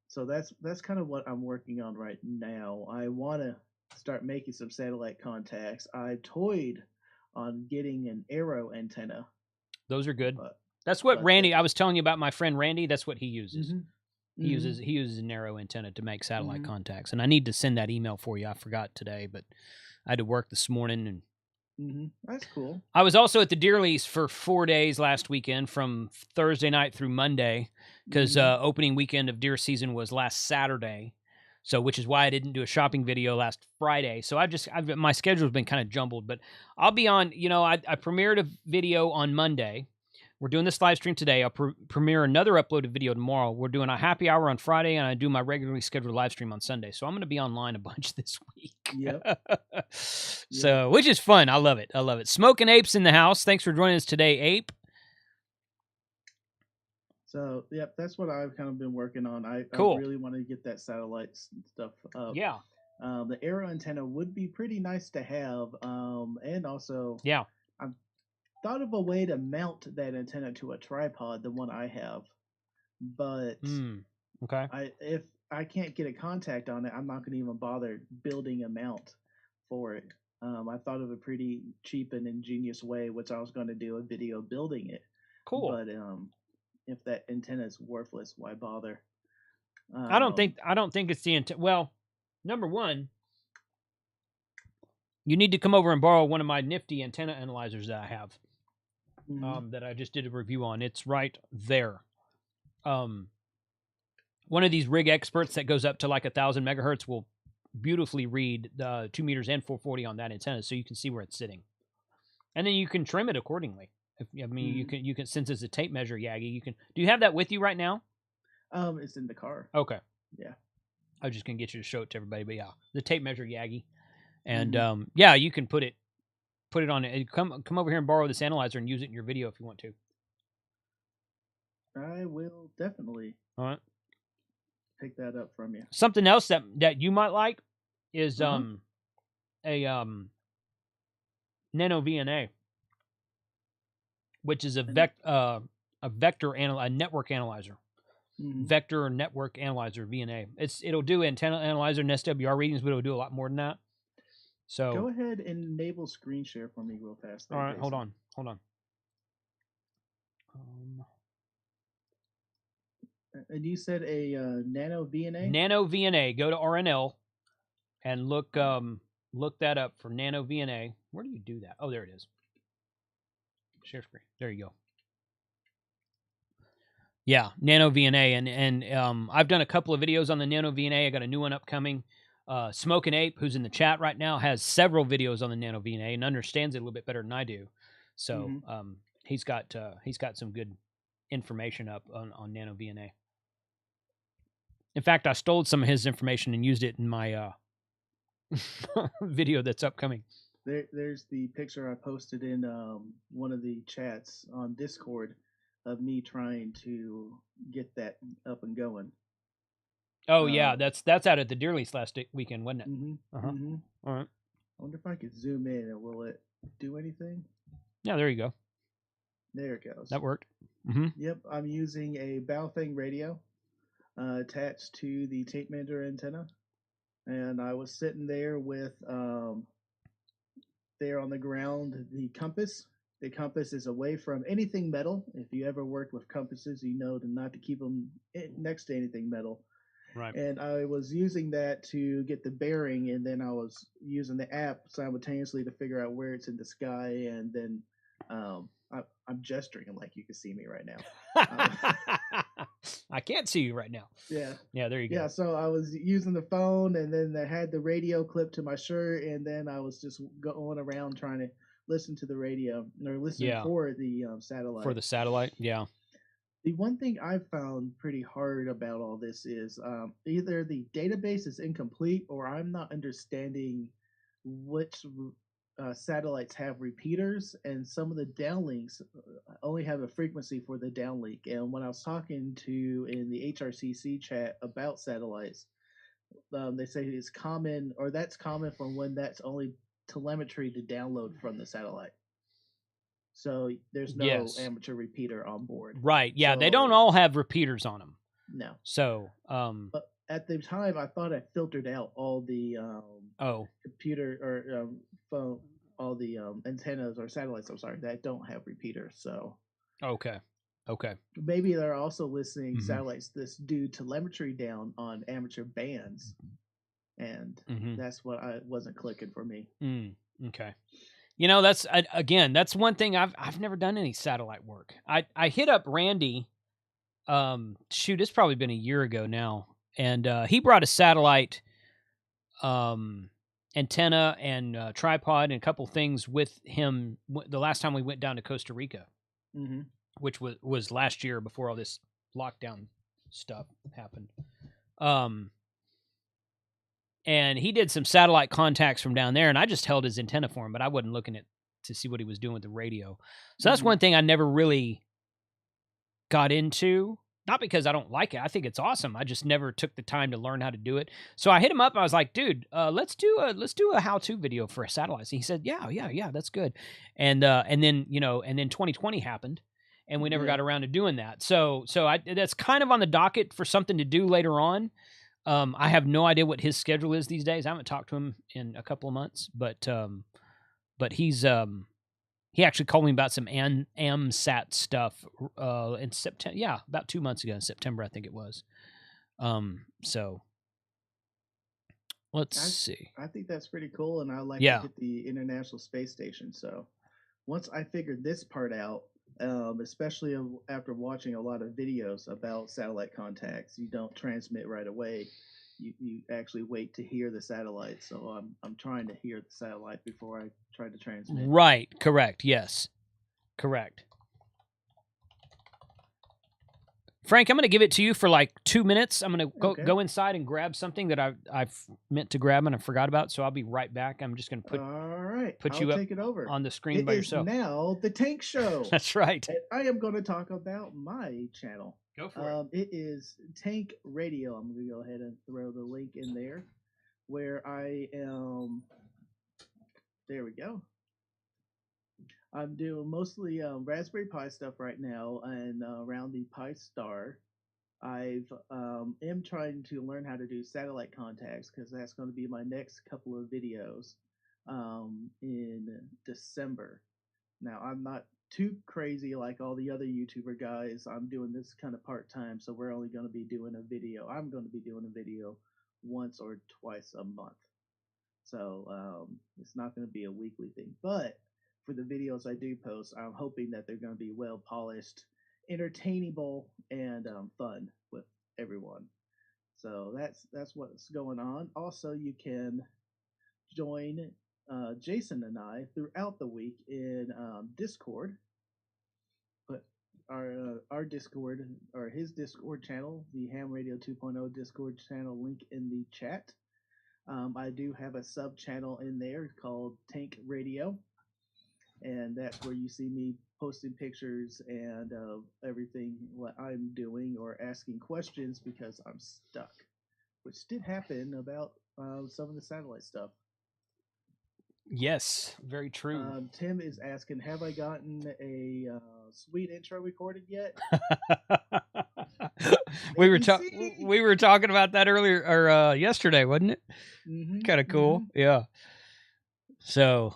so that's kind of what I'm working on right now. I want to start making some satellite contacts. I toyed on getting an Arrow antenna. Those are good. That's what Randy. I was telling you about my friend Randy. That's what he uses. He uses an Arrow antenna to make satellite contacts, and I need to send that email for you. I forgot today, but I had to work this morning and. That's cool. I was also at the deer lease for 4 days last weekend, from Thursday night through Monday, because opening weekend of deer season was last Saturday. So, which is why I didn't do a shopping video last Friday. So my schedule's been kind of jumbled, but I'll be on. I premiered a video on Monday. We're doing this live stream today. I'll premiere another uploaded video tomorrow. We're doing a happy hour on Friday, and I do my regularly scheduled live stream on Sunday. So I'm going to be online a bunch this week. Yep. So, which is fun. I love it. Smoking Ape's in the house. Thanks for joining us today, Ape. So, yep, that's what I've kind of been working on. I Cool. really want to get that satellite stuff up. Yeah. The arrow antenna would be pretty nice to have. And also, Yeah. I've thought of a way to mount that antenna to a tripod, the one I have. But Okay. if I can't get a contact on it, I'm not going to even bother building a mount for it. I thought of a pretty cheap and ingenious way, which I was going to do a video building it. Cool. But if that antenna is worthless, why bother? I don't think it's the intent. Well, number one, you need to come over and borrow one of my nifty antenna analyzers that I have. That I just did a review on. It's right there. One of these rig experts that goes up to like 1,000 megahertz will beautifully read the 2 meters and 440 on that antenna, so you can see where it's sitting, and then you can trim it accordingly. You can since it's a tape measure Yagi. You can. Do you have that with you right now? It's in the car. Okay. Yeah. I was just gonna get you to show it to everybody, but yeah, the tape measure Yagi, and yeah, you can put it on it. Come over here and borrow this analyzer and use it in your video if you want to. I will definitely. All right. Pick that up from you. Something else that you might like is a Nano VNA, which is a network analyzer. Vector network analyzer VNA. It'll do antenna analyzer and SWR readings, but it'll do a lot more than that. So go ahead and enable screen share for me real fast. All right, hold on. And you said a Nano VNA? Nano VNA. Go to RNL and look that up for Nano VNA. Where do you do that? Oh, there it is. Share screen. There you go. Yeah, Nano VNA, and I've done a couple of videos on the Nano VNA. I got a new one upcoming. Smoking Ape, who's in the chat right now, has several videos on the Nano VNA and understands it a little bit better than I do. So he's got some good information up on Nano VNA. In fact, I stole some of his information and used it in my video that's upcoming. There's the picture I posted in one of the chats on Discord of me trying to get that up and going. Oh yeah, that's out at the Deer Lease last weekend, wasn't it? All right. I wonder if I could zoom in and will it do anything? Yeah, there you go. There it goes. That worked. Yep, I'm using a Baofeng radio attached to the tape measure antenna, and I was sitting there with there on the ground the compass. The compass is away from anything metal. If you ever worked with compasses, you know not to keep them next to anything metal. Right. And I was using that to get the bearing, and then I was using the app simultaneously to figure out where it's in the sky, and then I'm gesturing like you can see me right now. I can't see you right now. Yeah. Yeah, there you go. Yeah, so I was using the phone, and then I had the radio clipped to my shirt, and then I was just going around trying to listen to the radio, or listen for the satellite. For the satellite, yeah. The one thing I've found pretty hard about all this is either the database is incomplete, or I'm not understanding which satellites have repeaters, and some of the downlinks only have a frequency for the downlink. And when I was talking to in the HRCC chat about satellites, they say it's common, or that's common from when that's only telemetry to download from the satellite. So there's no amateur repeater on board. Right. Yeah, so, they don't all have repeaters on them. No. So, but at the time, I thought I filtered out all the computer or phone, all the antennas or satellites. I'm sorry, that don't have repeaters. So. Okay. Maybe they're also listening satellites this do telemetry down on amateur bands, and that's what I wasn't clicking for me. Okay. You know, that's one thing I've never done any satellite work. I hit up Randy. It's probably been a year ago now, and he brought a satellite antenna and tripod and a couple things with him the last time we went down to Costa Rica, which was last year before all this lockdown stuff happened. And he did some satellite contacts from down there, and I just held his antenna for him, but I wasn't looking to see what he was doing with the radio. So that's one thing I never really got into. not because I don't like it. I think it's awesome. I just never took the time to learn how to do it. So I hit him up. I was like, dude, let's do a how-to video for a satellite. And he said, yeah, that's good. And then 2020 happened, and we never got around to doing that. So that's kind of on the docket for something to do later on. I have no idea what his schedule is these days. I haven't talked to him in a couple of months, but he's he actually called me about some AMSAT stuff in September. Yeah, about 2 months ago in September, I think it was. So let's see. I think that's pretty cool, and I like to hit the International Space Station. So once I figured this part out, especially after watching a lot of videos about satellite contacts, you don't transmit right away. You actually wait to hear the satellite. So I'm trying to hear the satellite before I try to transmit. Right. Correct. Yes. Correct. Frank, I'm going to give it to you for like 2 minutes. I'm going to go inside and grab something that I've meant to grab and I forgot about. So I'll be right back. I'm just going to put you up take it over on the screen by yourself. It is now the Tank Show. That's right. And I am going to talk about my channel. Go for it. It is Tank Radio. I'm going to go ahead and throw the link in there where I am. There we go. I'm doing mostly Raspberry Pi stuff right now, and around the Pi Star, I am trying to learn how to do satellite contacts because that's going to be my next couple of videos in December. Now, I'm not too crazy like all the other YouTuber guys. I'm doing this kind of part-time, so we're only going to be doing a video. I'm going to be doing a video once or twice a month. So it's not going to be a weekly thing. But for the videos I do post, I'm hoping that they're going to be well-polished, entertainable, and fun with everyone. So that's what's going on. Also, you can join Jason and I throughout the week in Discord. But our Discord, or his Discord channel, the Ham Radio 2.0 Discord channel, link in the chat. I do have a sub channel in there called Tank Radio, and that's where you see me posting pictures and everything what I'm doing or asking questions because I'm stuck, which did happen about some of the satellite stuff. Yes, very true. Tim is asking, have I gotten a sweet intro recorded yet? we were talking about that earlier or yesterday, wasn't it? Mm-hmm, kind of cool. Mm-hmm. Yeah. So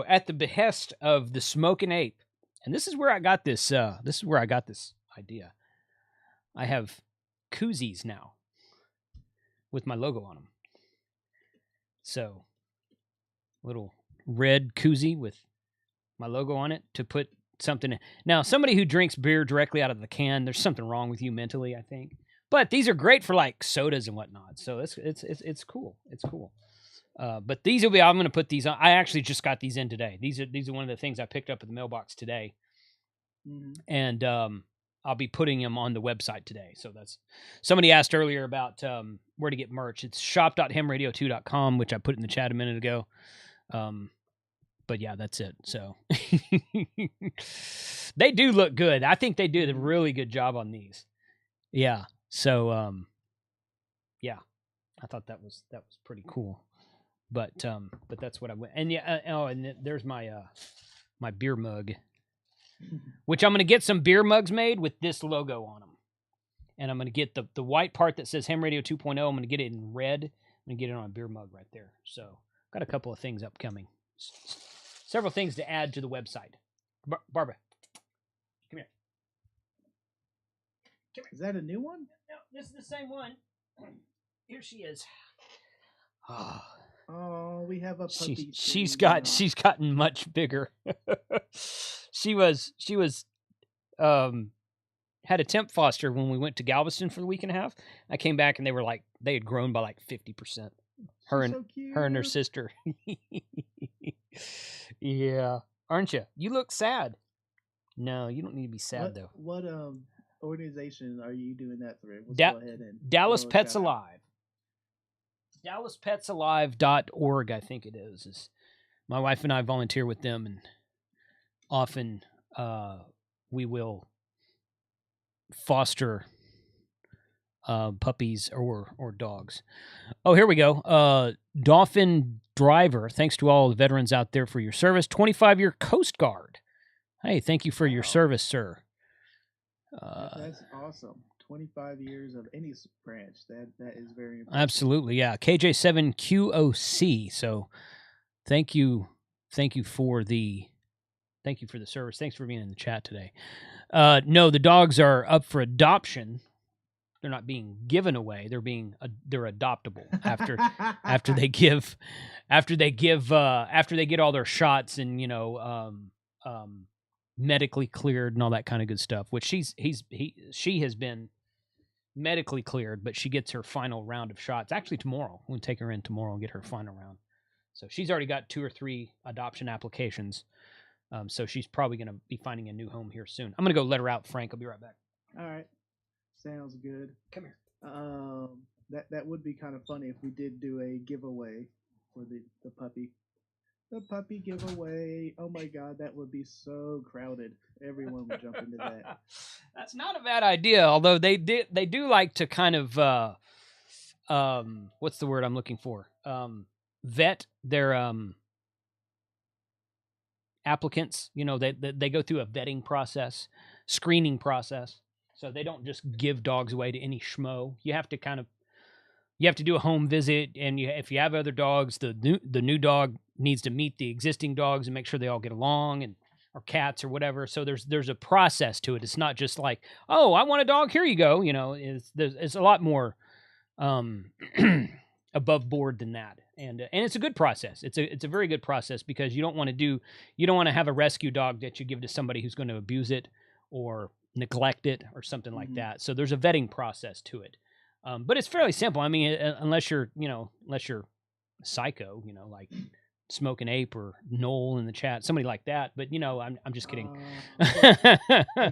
at the behest of the Smoking Ape, and this is where I got this idea. I have koozies now with my logo on them. So little red koozie with my logo on it to put something in. Now, somebody who drinks beer directly out of the can, there's something wrong with you mentally, I think. But these are great for like sodas and whatnot. So it's cool. It's cool. But these will be. I'm going to put these on. I actually just got these in today. These are one of the things I picked up at the mailbox today, and I'll be putting them on the website today. So that's. Somebody asked earlier about where to get merch. It's shop.hamradio2.com, which I put in the chat a minute ago. But yeah, that's it. So they do look good. I think they do a really good job on these. Yeah. So yeah, I thought that was pretty cool. But that's what I went. And yeah, and there's my my beer mug, which I'm going to get some beer mugs made with this logo on them. And I'm going to get the white part that says Ham Radio 2.0. I'm going to get it in red. I'm going to get it on a beer mug right there. So got a couple of things upcoming. Several things to add to the website. Barbara, come here. Is that a new one? No, this is the same one. Here she is. Oh, we have a puppy. She's gotten much bigger. she was had a temp foster when we went to Galveston for the week and a half. I came back and they had grown by like 50%. Her and her sister. Yeah, aren't you? You look sad. No, you don't need to be sad though. What organization are you doing that through? Let's go ahead and Dallas Pets Alive. DallasPetsAlive.org, I think it is. My wife and I volunteer with them, and often we will foster puppies or dogs. Oh, here we go. Dolphin Driver, thanks to all the veterans out there for your service. 25-year Coast Guard. Hey, thank you for your service, sir. That's awesome. 25 years of any branch. That is very impressive. Absolutely, yeah. KJ7QOC. So thank you for the service. Thanks for being in the chat today. No, the dogs are up for adoption. They're not being given away. They're adoptable after they get all their shots and medically cleared and all that kind of good stuff. Which she has been medically cleared, but she gets her final round of shots actually tomorrow. We'll take her in tomorrow and get her final round. So she's already got 2 or 3 adoption applications. So she's probably going to be finding a new home here soon. I'm going to go let her out, Frank. I'll be right back. All right. Sounds good. Come here. That would be kind of funny if we did do a giveaway for the puppy. The puppy giveaway. Oh my God, that would be so crowded. Everyone would jump into that. That's not a bad idea, although they do like to kind of what's the word I'm looking for? Vet their applicants. They go through a vetting process, screening process. So they don't just give dogs away to any schmo. You have to do a home visit, and if you have other dogs, the new dog needs to meet the existing dogs and make sure they all get along, or cats or whatever. So there's a process to it. It's not just like, oh, I want a dog, here you go. It's a lot more above board than that, and it's a good process. It's a very good process because you don't want to have a rescue dog that you give to somebody who's going to abuse it or neglect it or something like that. So there's a vetting process to it. But it's fairly simple. I mean, unless you're psycho, like Smoking Ape or Noel in the chat, somebody like that. But I'm just kidding. I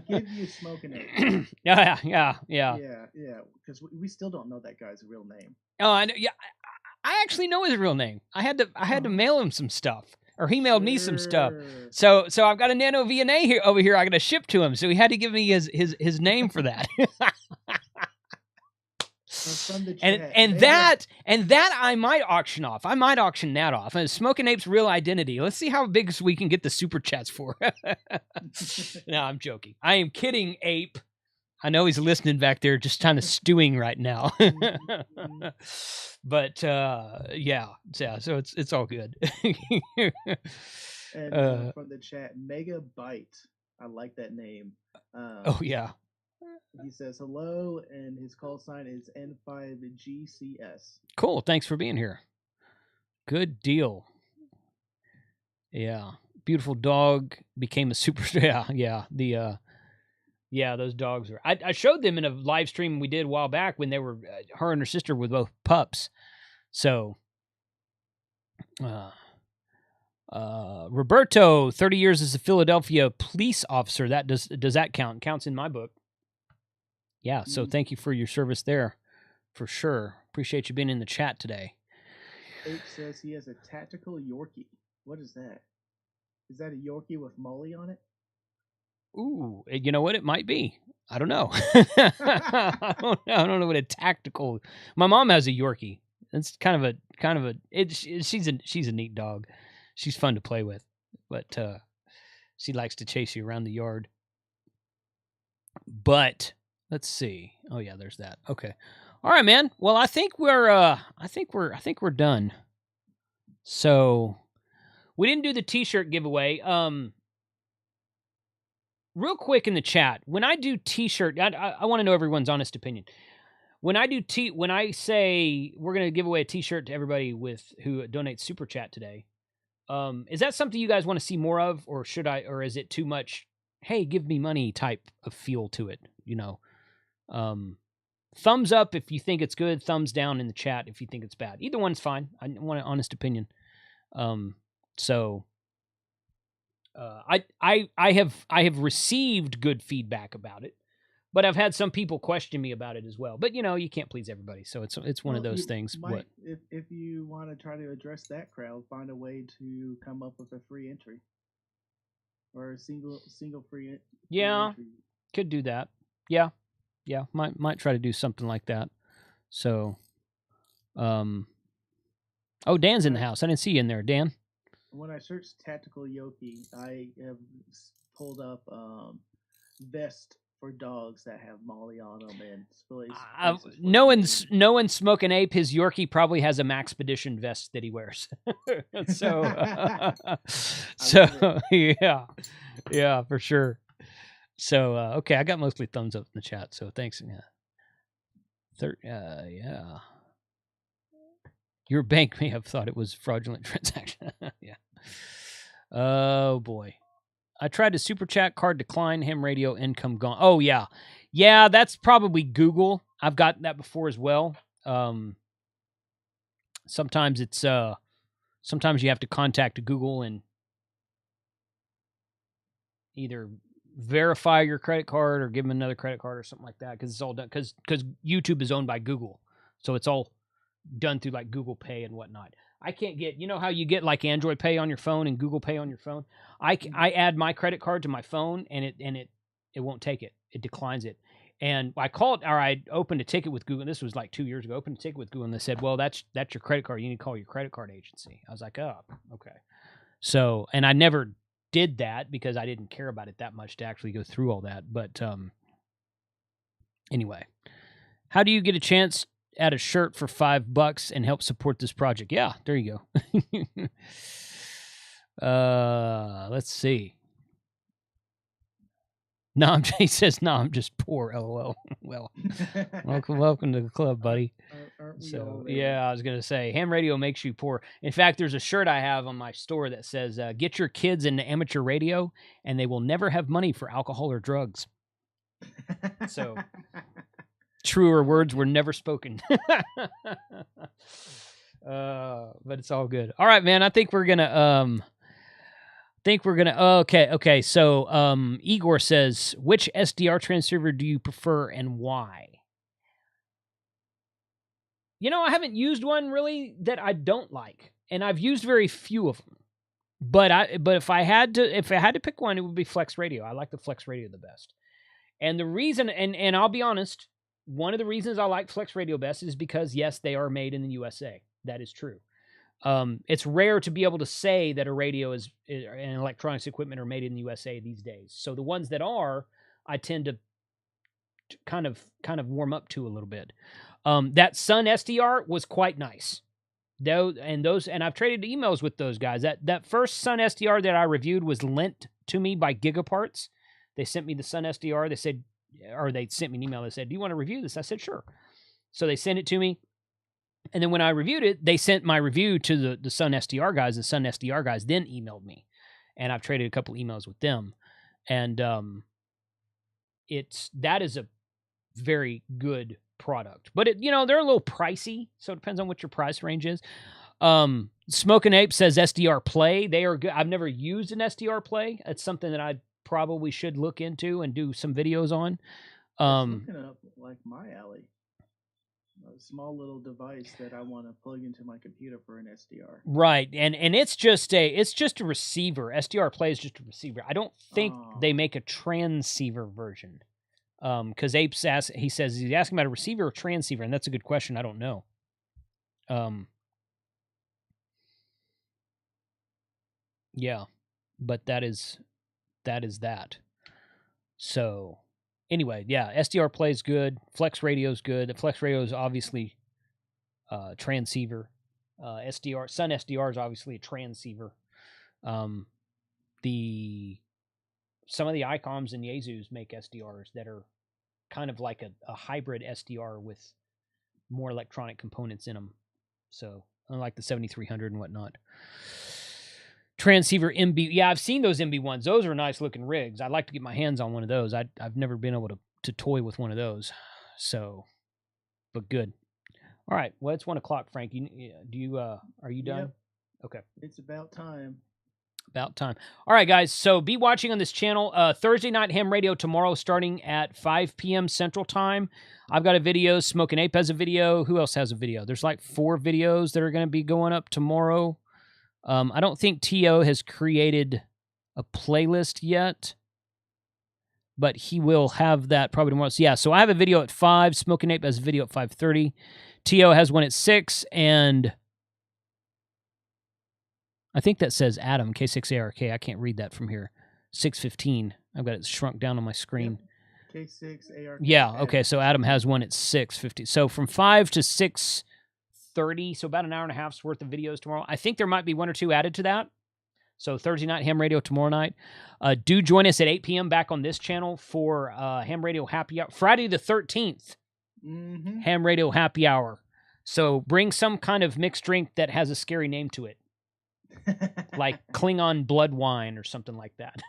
give you Smoking Ape. Yeah. Because we still don't know that guy's real name. Oh, I know. Yeah, I actually know his real name. I had to mail him some stuff. Or he mailed me some stuff. So I've got a Nano VNA over here I got to ship to him. So he had to give me his name for that. and that I might auction off. I might auction that off. And Smoking Ape's real identity. Let's see how big we can get the super chats for. No, I'm joking. I am kidding, Ape. I know he's listening back there, just kind of stewing right now. But yeah. So it's all good. And from the chat, Megabyte. I like that name. Oh yeah. He says hello, and his call sign is N5GCS. Cool. Thanks for being here. Good deal. Yeah. Beautiful dog became a superstar. Yeah. Those dogs are. I showed them in a live stream we did a while back when they were her and her sister with both pups. So, Roberto, 30 years as a Philadelphia police officer. That does that count? Counts in my book. Yeah. So thank you for your service there, for sure. Appreciate you being in the chat today. Ape says he has a tactical Yorkie. What is that? Is that a Yorkie with Molly on it? Ooh, you know what? It might be. I don't know. I don't know what a tactical. My mom has a Yorkie. It's kind of a. She's a neat dog. She's fun to play with, but she likes to chase you around the yard. But let's see. Oh yeah, there's that. Okay, all right, man. Well, I think we're done. So we didn't do the T-shirt giveaway. Real quick in the chat, when I do T-shirt, I want to know everyone's honest opinion. When I say we're going to give away a T-shirt to everybody who donates Super Chat today, is that something you guys want to see more of, or is it too much, hey, give me money type of feel to it? Thumbs up if you think it's good, thumbs down in the chat if you think it's bad. Either one's fine. I want an honest opinion. I have received good feedback about it, but I've had some people question me about it as well. But you can't please everybody, so it's one of those things. What if you want to try to address that crowd? Find a way to come up with a free entry or a single free. Yeah, entry. Could do that. Yeah, Yeah, might try to do something like that. So, oh, Dan's in the house. I didn't see you in there, Dan. When I searched tactical yoki, I have pulled up vest for dogs that have Molly on them and Knowing Smoking Ape, his Yorkie probably has a Maxpedition vest that he wears. So, yeah, for sure. So, okay, I got mostly thumbs up in the chat. So thanks. Yeah. Your bank may have thought it was a fraudulent transaction. Yeah. Oh boy. I tried to super chat, card decline, ham radio, income gone. Oh, yeah. Yeah, that's probably Google. I've gotten that before as well. Sometimes it's sometimes you have to contact Google and either verify your credit card or give them another credit card or something like that, because it's all done because YouTube is owned by Google. So it's all done through like Google Pay and whatnot. I can't get, you know how you get like Android Pay on your phone and Google Pay on your phone? I add my credit card to my phone and it won't take it. It declines it. And I opened a ticket with Google. This was like 2 years ago. Opened a ticket with Google and they said, well, that's your credit card. You need to call your credit card agency. I was like, oh, okay. So, and I never did that because I didn't care about it that much to actually go through all that. But anyway, how do you get a chance at a shirt for $5 and help support this project? Yeah, there you go. Let's see. No, he says, no, I'm just poor, LOL. Well, welcome to the club, buddy. So, yeah, I was going to say, ham radio makes you poor. In fact, there's a shirt I have on my store that says, get your kids into amateur radio and they will never have money for alcohol or drugs. So, truer words were never spoken. But it's all good. All right, man, I think we're going to... okay. So, Igor says, which SDR transceiver do you prefer and why? You know, I haven't used one really that I don't like, and I've used very few of them. But if I had to pick one, it would be Flex Radio. I like the Flex Radio the best. And the reason, and I'll be honest, one of the reasons I like Flex Radio best is because yes, they are made in the USA. That is true. It's rare to be able to say that a radio and electronics equipment are made in the USA these days. So the ones that are, I tend to kind of warm up to a little bit. That Sun SDR was quite nice. And I've traded emails with those guys. That first Sun SDR that I reviewed was lent to me by Gigaparts. They sent me the Sun SDR. They sent me an email. They said, do you want to review this? I said, sure. So they sent it to me. And then when I reviewed it, they sent my review to the Sun SDR guys. The Sun SDR guys then emailed me. And I've traded a couple emails with them. And that is a very good product. But they're a little pricey, so it depends on what your price range is. Smoking Ape says SDR Play. They are good. I've never used an SDR Play. It's something that I probably should look into and do some videos on. It's looking up like my alley. A small little device that I want to plug into my computer for an SDR. Right, and it's just a receiver. SDR Play is just a receiver. I don't think they make a transceiver version. Because Ape's he says he's asking about a receiver or transceiver, and that's a good question. I don't know. Yeah, but that is that. So anyway, yeah, SDR Play is good. Flex Radio is good. The Flex Radio is obviously transceiver. Sun SDR is obviously a transceiver. Some of the ICOMs and Yaesus make SDRs that are kind of like a hybrid SDR with more electronic components in them. So unlike the 7300 and whatnot. Transceiver MB. Yeah, I've seen those MB ones. Those are nice looking rigs. I'd like to get my hands on one of those. I've never been able to toy with one of those. So, but good. All right. Well, it's 1:00, Frank. Are you done? Yep. Okay. It's about time. About time. All right, guys. So be watching on this channel. Thursday night ham radio tomorrow starting at 5 p.m. Central Time. I've got a video. Smoking Ape has a video. Who else has a video? There's like 4 videos that are going to be going up tomorrow. I don't think TO has created a playlist yet. but he will have that probably tomorrow. So, yeah, so I have a video at 5. Smoking Ape has a video at 5:30. T.O. has one at 6, and I think that says Adam, K6ARK. I can't read that from here. 6:15. I've got it shrunk down on my screen. Yep. K6ARK. Yeah, okay, so Adam has one at 6:50. So from 5 to 6:30, so about an hour and a half's worth of videos tomorrow. I think there might be 1 or 2 added to that. So Thursday night, Ham Radio tomorrow night. Do join us at 8 p.m. back on this channel for Ham Radio Happy Hour. Friday the 13th, Ham Radio Happy Hour. So bring some kind of mixed drink that has a scary name to it. Like Klingon blood wine or something like that.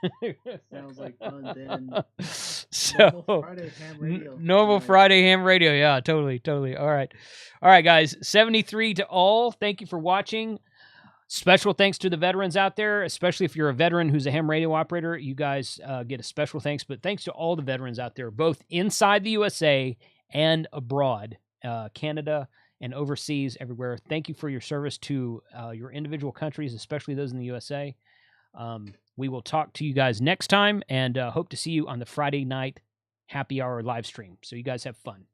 Sounds like fun then. So Normal Friday Ham Radio. Normal Friday Ham Radio. Yeah, totally. All right, guys. 73 to all. Thank you for watching. Special thanks to the veterans out there, especially if you're a veteran who's a ham radio operator. You guys get a special thanks, but thanks to all the veterans out there, both inside the USA and abroad, Canada and overseas, everywhere. Thank you for your service to your individual countries, especially those in the USA. We will talk to you guys next time, and hope to see you on the Friday night happy hour live stream. So you guys have fun.